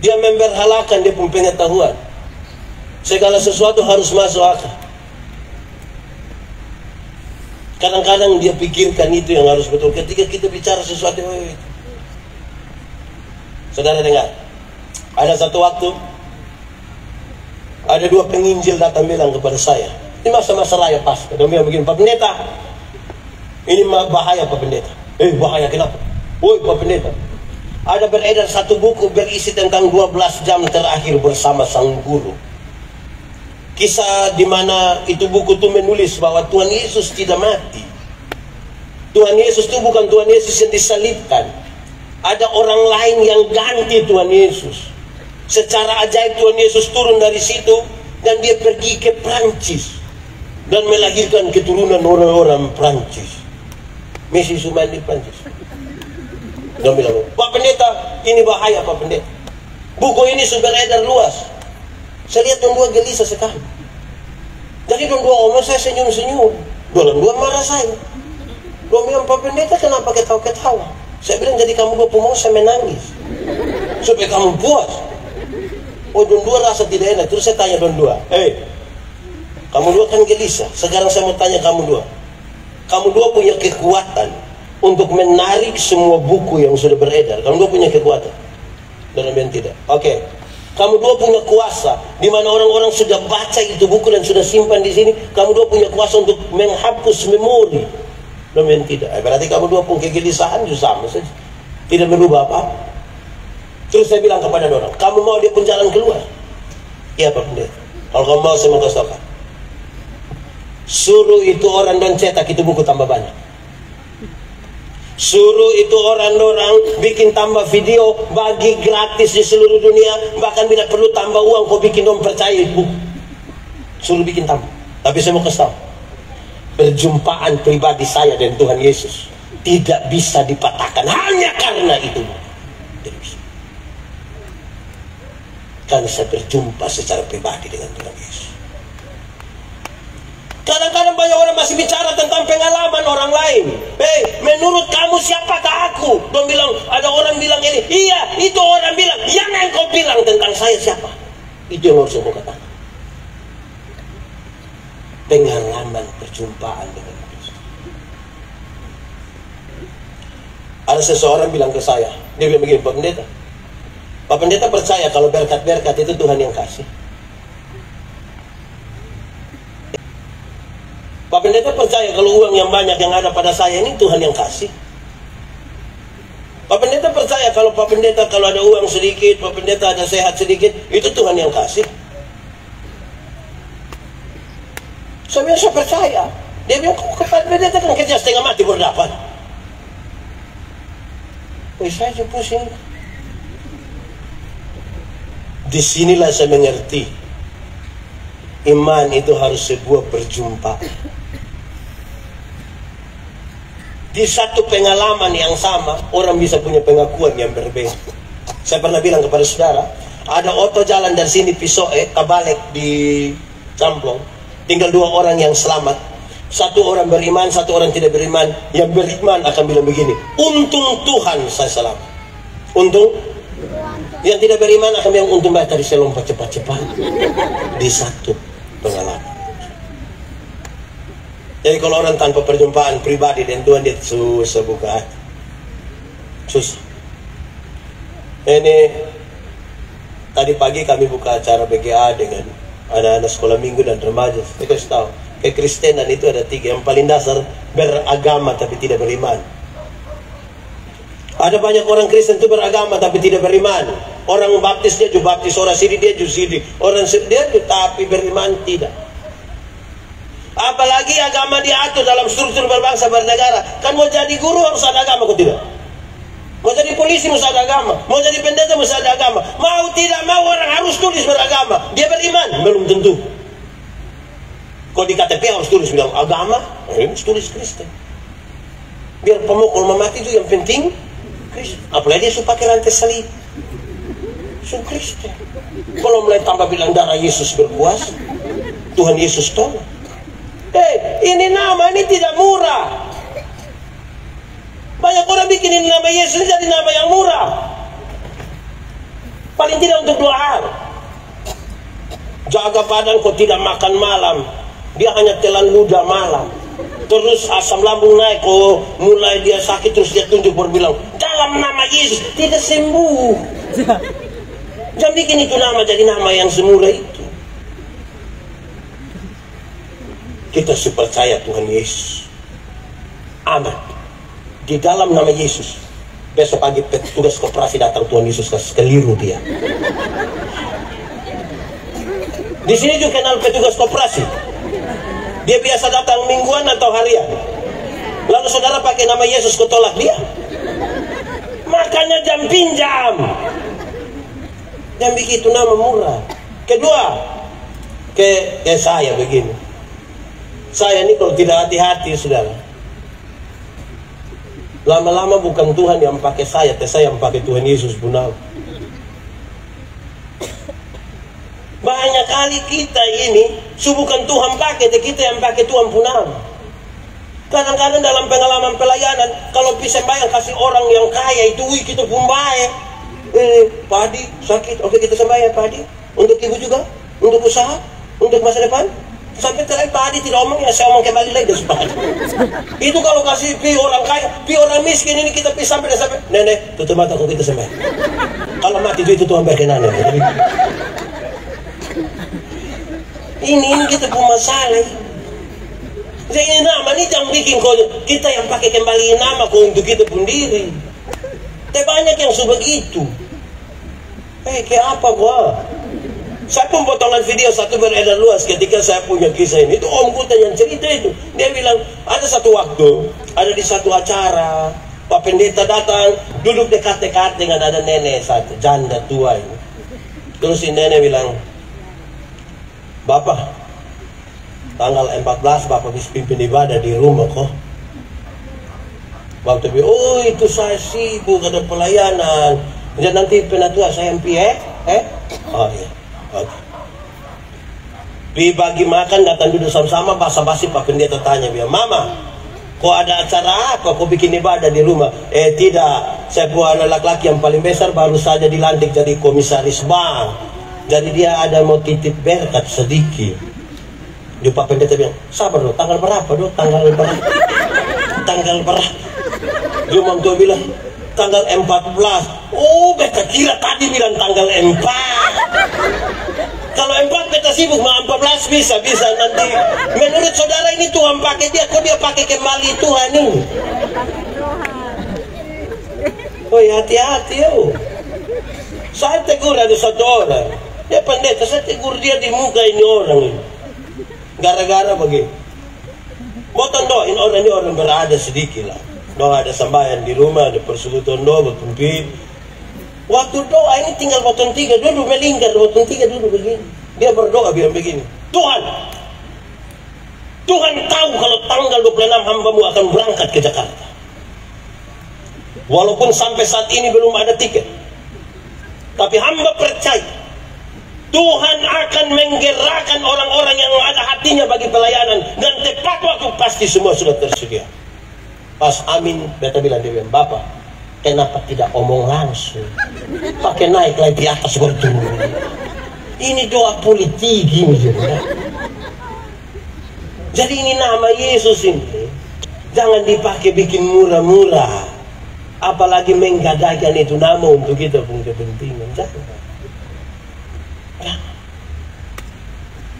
Dia memberhalakan dia punya pengetahuan. Segala sesuatu harus masuk akal. Kadang-kadang dia pikirkan itu yang harus betul. Ketika kita bicara sesuatu itu. Saudara dengar. Ada satu waktu ada dua penginjil datang bilang kepada saya. Ini masa-masa raya pas. Dia bilang begini, Pak Pendeta, ini bahaya Pak Pendeta. Bahaya kenapa? Woi Pak Pendeta, ada beredar satu buku berisi tentang 12 jam terakhir bersama sang guru. Kisah di mana itu buku itu menulis bahwa Tuhan Yesus tidak mati. Tuhan Yesus itu bukan Tuhan Yesus yang disalibkan. Ada orang lain yang ganti Tuhan Yesus. Secara ajaib Tuhan Yesus turun dari situ dan dia pergi ke Prancis dan melahirkan keturunan orang-orang Prancis. Messi Suman di Prancis. Dia bilang, Pak Pendeta, ini bahaya Pak Pendeta. Buku ini sudah beredar luas. Saya lihat dua gelisah sekali. Jadi dua omong saya senyum-senyum. Dua marah saya. Dua bilang, Pak Pendeta kenapa ketawa-ketawa? Saya bilang, jadi kamu dua mau saya menangis. Supaya kamu puas. Dua rasa tidak enak. Terus saya tanya dua, kamu dua kan gelisah. Sekarang saya mau tanya kamu dua. Kamu dua punya kekuatan untuk menarik semua buku yang sudah beredar. Kamu dua punya kekuatan. Dalam yang tidak. Oke. Kamu dua punya kuasa. Di mana orang-orang sudah baca itu buku dan sudah simpan di sini. Kamu dua punya kuasa untuk menghapus memori. Dalam yang tidak. Berarti kamu dua punya kegelisahan juga sama saja. Tidak berubah apa-apa. Terus saya bilang kepada orang, kamu mau dia pun jalan keluar? Iya Pak Pendeta. Kalau kamu mau saya mau kasih tahu. Suruh itu orang dan cetak itu buku tambah banyak. Suruh itu orang-orang bikin tambah video bagi gratis di seluruh dunia. Bahkan bila perlu tambah uang kau bikin dong percaya buku. Suruh bikin tambah. Tapi saya mau kasih tahu. Perjumpaan pribadi saya dan Tuhan Yesus tidak bisa dipatahkan hanya karena itu. Tidak bisa. Karena saya berjumpa secara pribadi dengan Tuhan Yesus. Kadang-kadang banyak orang masih bicara tentang pengalaman orang lain. Menurut kamu siapakah aku? Ada orang bilang ini. Iya, itu orang bilang. Yang engkau bilang tentang saya siapa? Itu yang harus saya katakan. Pengalaman perjumpaan dengan Yesus. Ada seseorang bilang ke saya. Dia bilang begini, Pak Pendeta. Pak Pendeta percaya kalau berkat-berkat itu Tuhan yang kasih. Pak Pendeta percaya kalau uang yang banyak yang ada pada saya ini Tuhan yang kasih. Pak Pendeta percaya kalau Pak Pendeta kalau ada uang sedikit, Pak Pendeta ada sehat sedikit, itu Tuhan yang kasih. Saya bilang saya percaya. Dia bilang, kok Pak Pendeta kan kerja setengah mati baru dapat. Saya aja pusing. Disinilah saya mengerti iman itu harus sebuah perjumpaan. Di satu pengalaman yang sama orang bisa punya pengakuan yang berbeda. Saya pernah bilang kepada saudara, ada oto jalan dari sini Pisoe Kabalek di Camplong, tinggal dua orang yang selamat. Satu orang beriman, satu orang tidak beriman. Yang beriman akan bilang begini, untung Tuhan saya selamat. Untung. Yang tidak beriman akan bilang untung baik tadi saya lompat cepat-cepat di satu pengalaman. Jadi kalau orang tanpa perjumpaan pribadi dengan Tuhan dia susah buka hati. Susah. Ini tadi pagi kami buka acara BGA dengan anak-anak sekolah minggu dan remaja. Saya kasih tahu, kekristenan itu ada 3. Yang paling dasar, beragama tapi tidak beriman. Ada banyak orang Kristen itu beragama tapi tidak beriman. Orang baptis dia juga baptis, orang sini dia juga sini, orang dia juga, tapi beriman tidak. Apalagi agama diatur dalam struktur berbangsa bernegara. Kan mau jadi guru harus ada agama, kok tidak? Mau jadi polisi harus ada agama, mau jadi pendeta harus ada agama. Mau tidak mau orang harus tulis beragama. Dia beriman? Belum tentu. Kalau di KTP harus tulis bilang agama, harus tulis Kristen. Biar pemukul mati itu yang penting Kristen. Apalagi dia suka pakai rantai salib, suka Kristen. Kalau mulai tambah bilang darah Yesus berkuasa, Tuhan Yesus tolong. Ini nama ini tidak murah. Banyak orang bikin ini nama Yesus jadi nama yang murah. Paling tidak untuk 2 hal. Jaga badan kau tidak makan malam. Dia hanya telan ludah malam. Terus asam lambung naik, kau mulai dia sakit terus dia tunjuk berbilang dalam nama Yesus tidak sembuh. Jangan bikin itu nama jadi nama yang semurah itu. Kita percaya Tuhan Yesus. Aman. Di dalam nama Yesus. Besok pagi petugas koperasi datang, Tuhan Yesus kasih keliru dia. Di sini juga kenal petugas koperasi. Dia biasa datang mingguan atau harian. Lalu saudara pakai nama Yesus, kau tolak dia. Makanya jam pinjam. Jangan bikin itu nama murah. Kedua, ke saya begini. Saya ini kalau tidak hati-hati, saudara, lama-lama bukan Tuhan yang pakai saya yang pakai Tuhan Yesus punah. Banyak kali kita ini bukan Tuhan pakai, kita yang pakai Tuhan punah. Kadang-kadang dalam pengalaman pelayanan, kalau bisa sembahyang kasih orang yang kaya itu, kita pun baik. Padi sakit, oke kita sembahyang padi. Untuk ibu juga, untuk usaha, untuk masa depan. Sampai terakhir Pak Adi tidak omong, ya saya omong kembali lagi Pak Adi. Itu kalau kasih pi orang kaya, pi orang miskin ini kita pi sampai nenek tutup mata kok kita sampai. Kalau mati itu Tuhan berkenan. Ini kita punya masalah. Jadi nama ini jangan bikin kita yang pakai kembali nama kok untuk kita pun diri. Tapi banyak yang sebegitu. Kayak apa gua? Saya pun potongan video satu beredar luas ketika saya punya kisah ini. Itu Om Kuta yang cerita itu. Dia bilang, ada satu waktu, ada di satu acara, Pak Pendeta datang, duduk dekat-dekat dengan ada nenek satu, janda tua ini. Terus si nenek bilang, Bapak, tanggal 14 Bapak bisa pimpin ibadah di rumah kok. Bapak bilang, oh itu saya sibuk, ada pelayanan. Jadi nanti penatua saya MP Oh iya. Dibagi makan, datang duduk sama-sama, basa-basi Pak Pendeta tanya dia, Mama, kok ada acara apa? Kok bikin ibadah di rumah? Tidak, saya punya anak laki-laki yang paling besar baru saja dilantik jadi komisaris bank. Jadi dia ada mau titip berkat sedikit. Dia Pak Pendeta bilang, sabar loh, tanggal berapa loh? Tanggal berapa? Dia mau tuh bilang, tanggal 14. Oh, beta kira tadi bilang tanggal 4. Kalau 4 beta sibuk, mah 14 bisa nanti. Menurut saudara ini Tuhan pakai dia, kok dia pakai kembali Tuhan ini? Oh hati-hati yo. Saya tegur ada satu orang, dia pendeta, saya tegur dia di muka ini orang ini. Gara-gara begini. Botan doain orang ini, orang berada sedikit lah. Doa ada sembahyang di rumah, ada persekutuan doa, bertumpit. Waktu doa ini tinggal botol 3 duduk melingkar, botol 3 duduk begini. Dia berdoa bilang begini, Tuhan tahu kalau tanggal 26 hambamu akan berangkat ke Jakarta. Walaupun sampai saat ini belum ada tiket, tapi hamba percaya Tuhan akan menggerakkan orang-orang yang ada hatinya bagi pelayanan, dan tepat waktu pasti semua sudah tersedia. Pas amin, beta bilang, dia bilang, Bapak, kenapa tidak omong langsung? Pakai naik lagi di atas berdua. Ini doa politik gini juga. Jadi ini nama Yesus ini jangan dipakai bikin murah-murah. Apalagi menggadaikan itu nama untuk kita punya kepentingan. Jangan.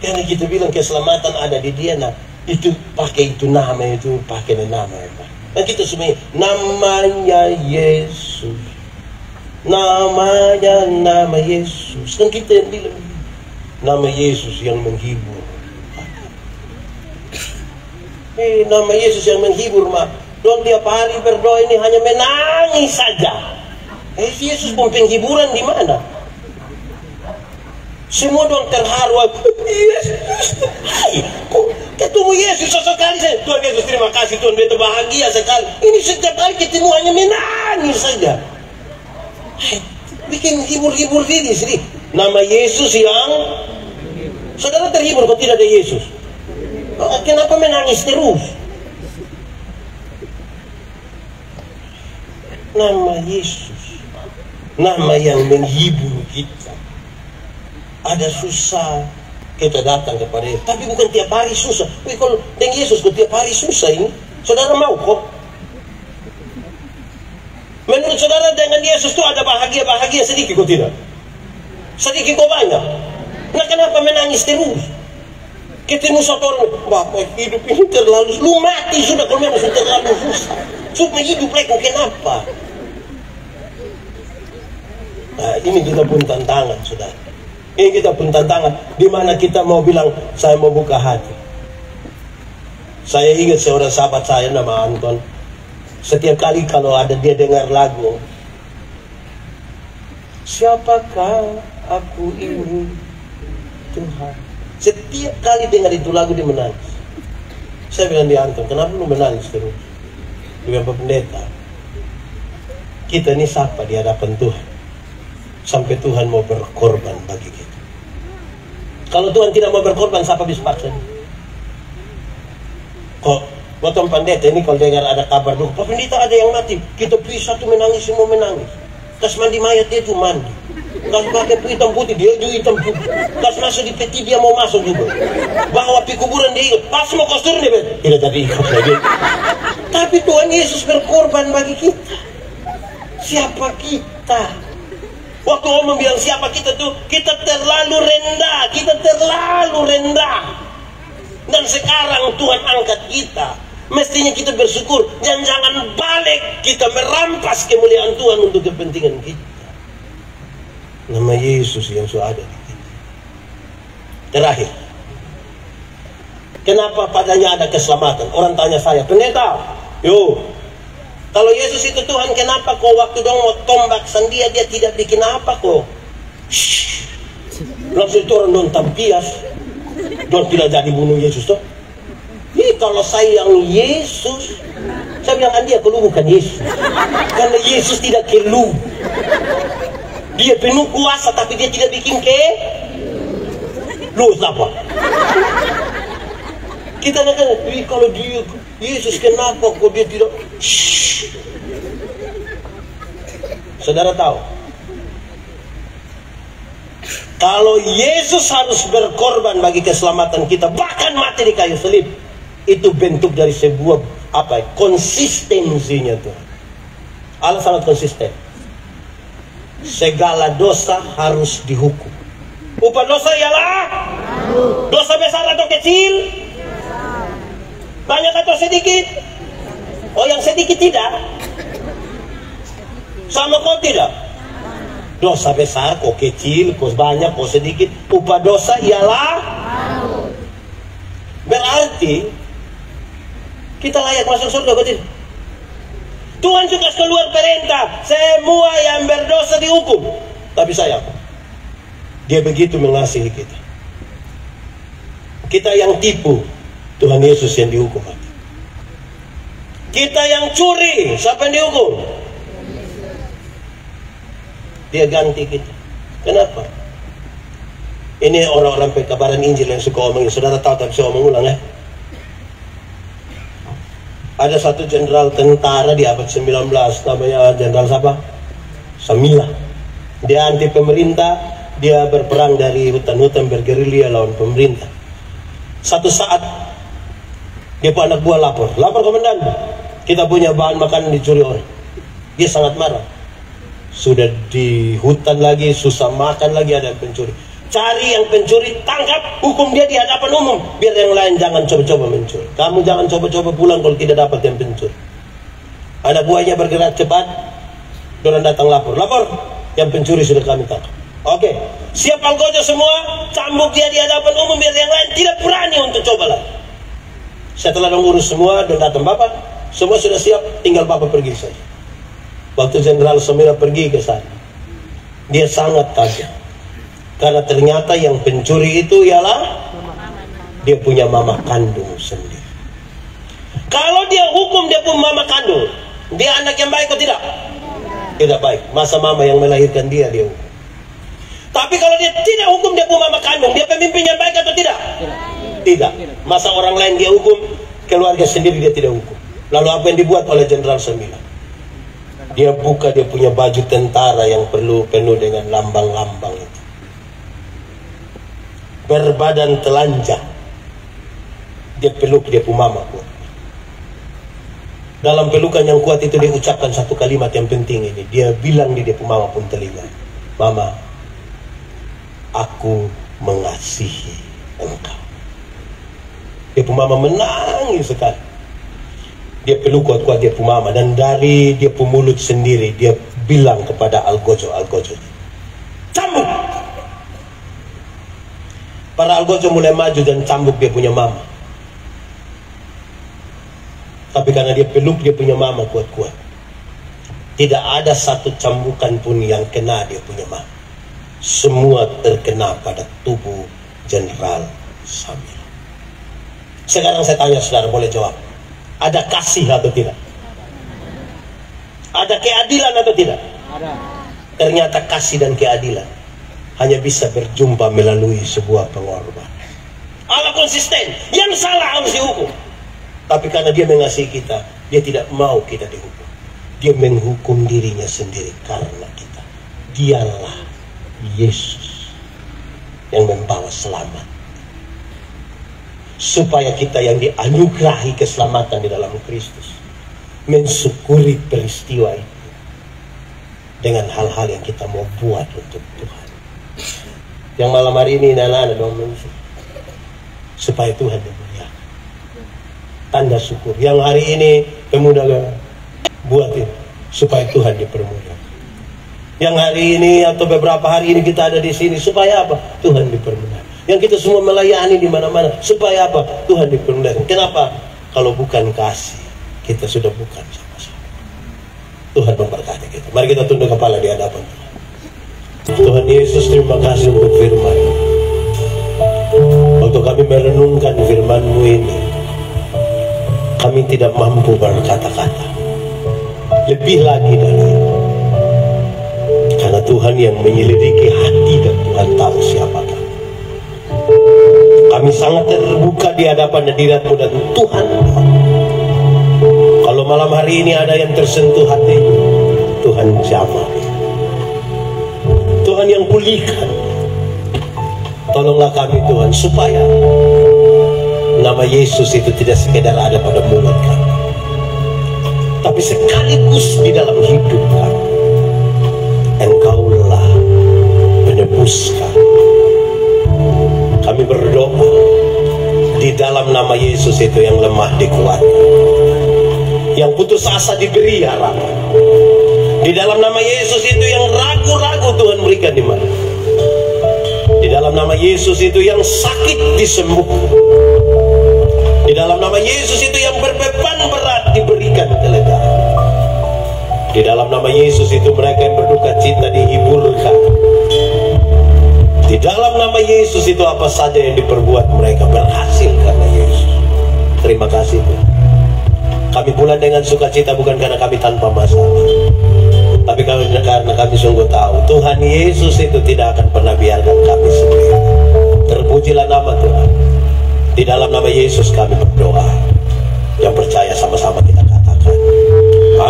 Karena kita bilang keselamatan ada di dia, nah itu pakai itu nama, itu pakai nama apa? Dan kita semua namanya Yesus, namanya nama Yesus. Kan kita yang bilang nama Yesus yang menghibur. Nama Yesus yang menghibur mah. Dong tiap hari berdoa ini hanya menangis saja. Yesus pun penghiburan di mana? Semua dong terharu. Yesus, ketemu Yesus sesekali saya. Tuhan Yesus terima kasih Tuhan, betul bahagia sekali. Ini setiap kali ketemu hanya menangis saja. Bikin hibur-hibur diri sendiri. Nama Yesus yang saudara terhibur kalau tidak ada Yesus. Kenapa menangis terus? Nama Yesus, nama yang menghibur kita. Ada susah, kita datang kepada Yesus. Tapi bukan tiap hari susah. Kalau dengan Yesus kok tiap hari susah ini, saudara mau kok? Menurut saudara dengan Yesus itu ada bahagia sedikit kok tidak? Sedikit kok banyak? Nah kenapa menangis terus? Ketemu satu orang, Bapak hidup ini terlalu, lu mati sudah kalau memang sudah terlalu susah. Supaya hidup lagi kenapa? Nah ini kita pun tantangan saudara. Ini kita pun tantangan, di mana kita mau bilang saya mau buka hati. Saya ingat seorang sahabat saya nama Anton. Setiap kali kalau ada dia dengar lagu, siapakah aku ini Tuhan. Setiap kali dengar itu lagu dia menangis. Saya bilang dia, Anton, kenapa lu menangis terus? Dia bilang, Pak Pendeta, kita ini siapa di hadapan Tuhan sampai Tuhan mau berkorban bagi kita. Kalau Tuhan tidak mau berkorban, siapa bisa paksa? Kok Tuhan Pendeta ini kalau dengar ada kabar dulu, Pak Pendeta ada yang mati, kita pisah tuh menangis, semua menangis. Kas mandi mayat dia tuh mandi, kas pakai hitam putih dia juga hitam putih, kas masuk di peti dia mau masuk juga, bawa pi kuburan dia ikut, pas mau kostur nih bet, tidak jadi ikut lagi. Tapi Tuhan Yesus berkorban bagi kita. Siapa kita? Waktu orang bilang siapa kita tuh, kita terlalu rendah, dan sekarang Tuhan angkat kita. Mestinya kita bersyukur dan jangan balik kita merampas kemuliaan Tuhan untuk kepentingan kita. Nama Yesus yang sudah ada di kita. Terakhir, kenapa padanya ada keselamatan? Orang tanya saya, Pendeta, kalau Yesus itu Tuhan, kenapa kok waktu dong mau tombak sandia dia tidak bikin apa kok? Langsung itu orang dong tampias, dong tidak jadi bunuh Yesus toh? Kalau sayang Yesus, saya bilang dia kalau bukan Yesus, karena Yesus tidak kelu. Dia penuh kuasa tapi dia tidak bikin lu apa? Kita nak kalau dia Yesus kenapa kok dia tidak? Saudara tahu, kalau Yesus harus berkorban bagi keselamatan kita, bahkan mati di kayu salib, itu bentuk dari sebuah konsistensinya Tuhan. Allah sangat konsisten. Segala dosa harus dihukum. Upah dosa ialah dosa besar atau kecil, banyak atau sedikit. Oh, yang sedikit tidak. Sama kau tidak. Dosa besar, kau kecil, kau banyak, kau sedikit. Upah dosa ialah. Berarti kita layak masuk surga, betul? Tuhan juga keluar perintah, semua yang berdosa dihukum. Tapi sayang, dia begitu mengasihi kita. Kita yang tipu, Tuhan Yesus yang dihukum. Kita yang curi, siapa yang dihukum? Dia ganti kita. Kenapa? Ini orang-orang pekabaran Injil yang suka omongin. Saudara tahu tapi saya omong ulang ya. Ada satu jenderal tentara di abad 19, namanya Jenderal siapa? Samila. Dia anti pemerintah, dia berperang dari hutan-hutan bergerilya lawan pemerintah. Satu saat dia pun anak buah lapor komandan, kita punya bahan makanan dicuri orang. Dia sangat marah. Sudah di hutan lagi, susah makan lagi, ada pencuri. Cari yang pencuri, tangkap, hukum dia di hadapan umum. Biar yang lain jangan coba-coba mencuri. Kamu jangan coba-coba pulang kalau tidak dapat yang pencuri. Anak buahnya bergerak cepat, orang datang lapor, yang pencuri sudah kami tangkap. Oke, siap algojo semua, cambuk dia di hadapan umum biar yang lain tidak berani untuk coba lagi. Setelah mengurus semua dan datang Bapak, semua sudah siap, tinggal Bapak pergi saja. Waktu Jenderal Somira pergi ke sana, dia sangat kaget. Karena ternyata yang pencuri itu ialah dia punya mama kandung sendiri. Kalau dia hukum dia punya mama kandung, dia anak yang baik atau tidak? Tidak baik. Masa mama yang melahirkan dia hukum. Tapi kalau dia tidak hukum dia punya mama kandung, dia pemimpin yang baik atau tidak? Tidak. Masa orang lain dia hukum, keluarga sendiri dia tidak hukum. Lalu apa yang dibuat oleh Jenderal Sembilan? Dia buka dia punya baju tentara yang penuh dengan lambang-lambang itu. Berbadan telanjang, dia peluk dia punya mama kuat. Dalam pelukan yang kuat itu dia ucapkan satu kalimat yang penting ini. Dia bilang di dia punya mama pun telinga, Mama, aku mengasihi engkau. Dia punya mama menangis sekali. Dia peluk kuat-kuat dia punya mama, dan dari dia punya mulut sendiri dia bilang kepada algojo, cambuk. Para algojo mulai maju dan cambuk dia punya mama. Tapi karena dia peluk dia punya mama kuat-kuat, tidak ada satu cambukan pun yang kena dia punya mama. Semua terkena pada tubuh Jenderal Samil. Sekarang saya tanya saudara, boleh jawab. Ada kasih atau tidak? Ada keadilan atau tidak? Ada. Ternyata kasih dan keadilan hanya bisa berjumpa melalui sebuah pengorbanan. Allah konsisten, yang salah harus dihukum. Tapi karena dia mengasihi kita, dia tidak mau kita dihukum. Dia menghukum dirinya sendiri karena kita. Dialah Yesus yang membawa selamat, supaya kita yang dianugerahi keselamatan di dalam Kristus mensyukuri peristiwa itu dengan hal-hal yang kita mau buat untuk Tuhan. Yang malam hari ini anak-anak dong, supaya Tuhan dimuliakan. Tanda syukur yang hari ini pemuda buatin supaya Tuhan dipermuliakan. Yang hari ini atau beberapa hari ini kita ada di sini supaya apa? Tuhan dipermuliakan. Yang kita semua melayani di mana-mana supaya apa? Tuhan dipermuliakan. Kenapa? Kalau bukan kasih, kita sudah bukan sama-sama. Tuhan memberkati kita. Mari kita tunduk kepala di hadapan Tuhan. Tuhan Yesus, terima kasih untuk firman. Waktu kami merenungkan firman-Mu ini, kami tidak mampu berkata-kata. Lebih lagi dari itu, karena Tuhan yang menyelidiki hati dan Tuhan tahu siapa kami. Kami sangat terbuka di hadapan hadirat-Mu dan Tuhan. Kalau malam hari ini ada yang tersentuh hatinya, Tuhan jamah. Tuhan yang pulihkan. Tolonglah kami Tuhan, supaya nama Yesus itu tidak sekedar ada pada mulut kami, tapi sekaligus di dalam hidup kami. Engkaulah penebus kami. Kami berdoa di dalam nama Yesus itu, yang lemah dikuatkan, yang putus asa diberi harapan. Di dalam nama Yesus itu yang ragu-ragu Tuhan berikan iman. Di dalam nama Yesus itu yang sakit disembuhkan. Di dalam nama Yesus itu yang berbeban berat diberikan kelegaan. Di dalam nama Yesus itu mereka yang berduka cita dihiburkan. Di dalam nama Yesus itu apa saja yang diperbuat mereka berhasil karena Yesus. Terima kasih Tuhan. Kami pulang dengan sukacita, bukan karena kami tanpa masalah, tapi karena kami sungguh tahu Tuhan Yesus itu tidak akan pernah biarkan kami sendiri. Terpujilah nama Tuhan. Di dalam nama Yesus kami berdoa. Yang percaya sama-sama kita katakan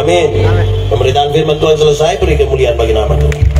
amin. Pemberitaan firman Tuhan selesai. Beri kemuliaan bagi nama Tuhan.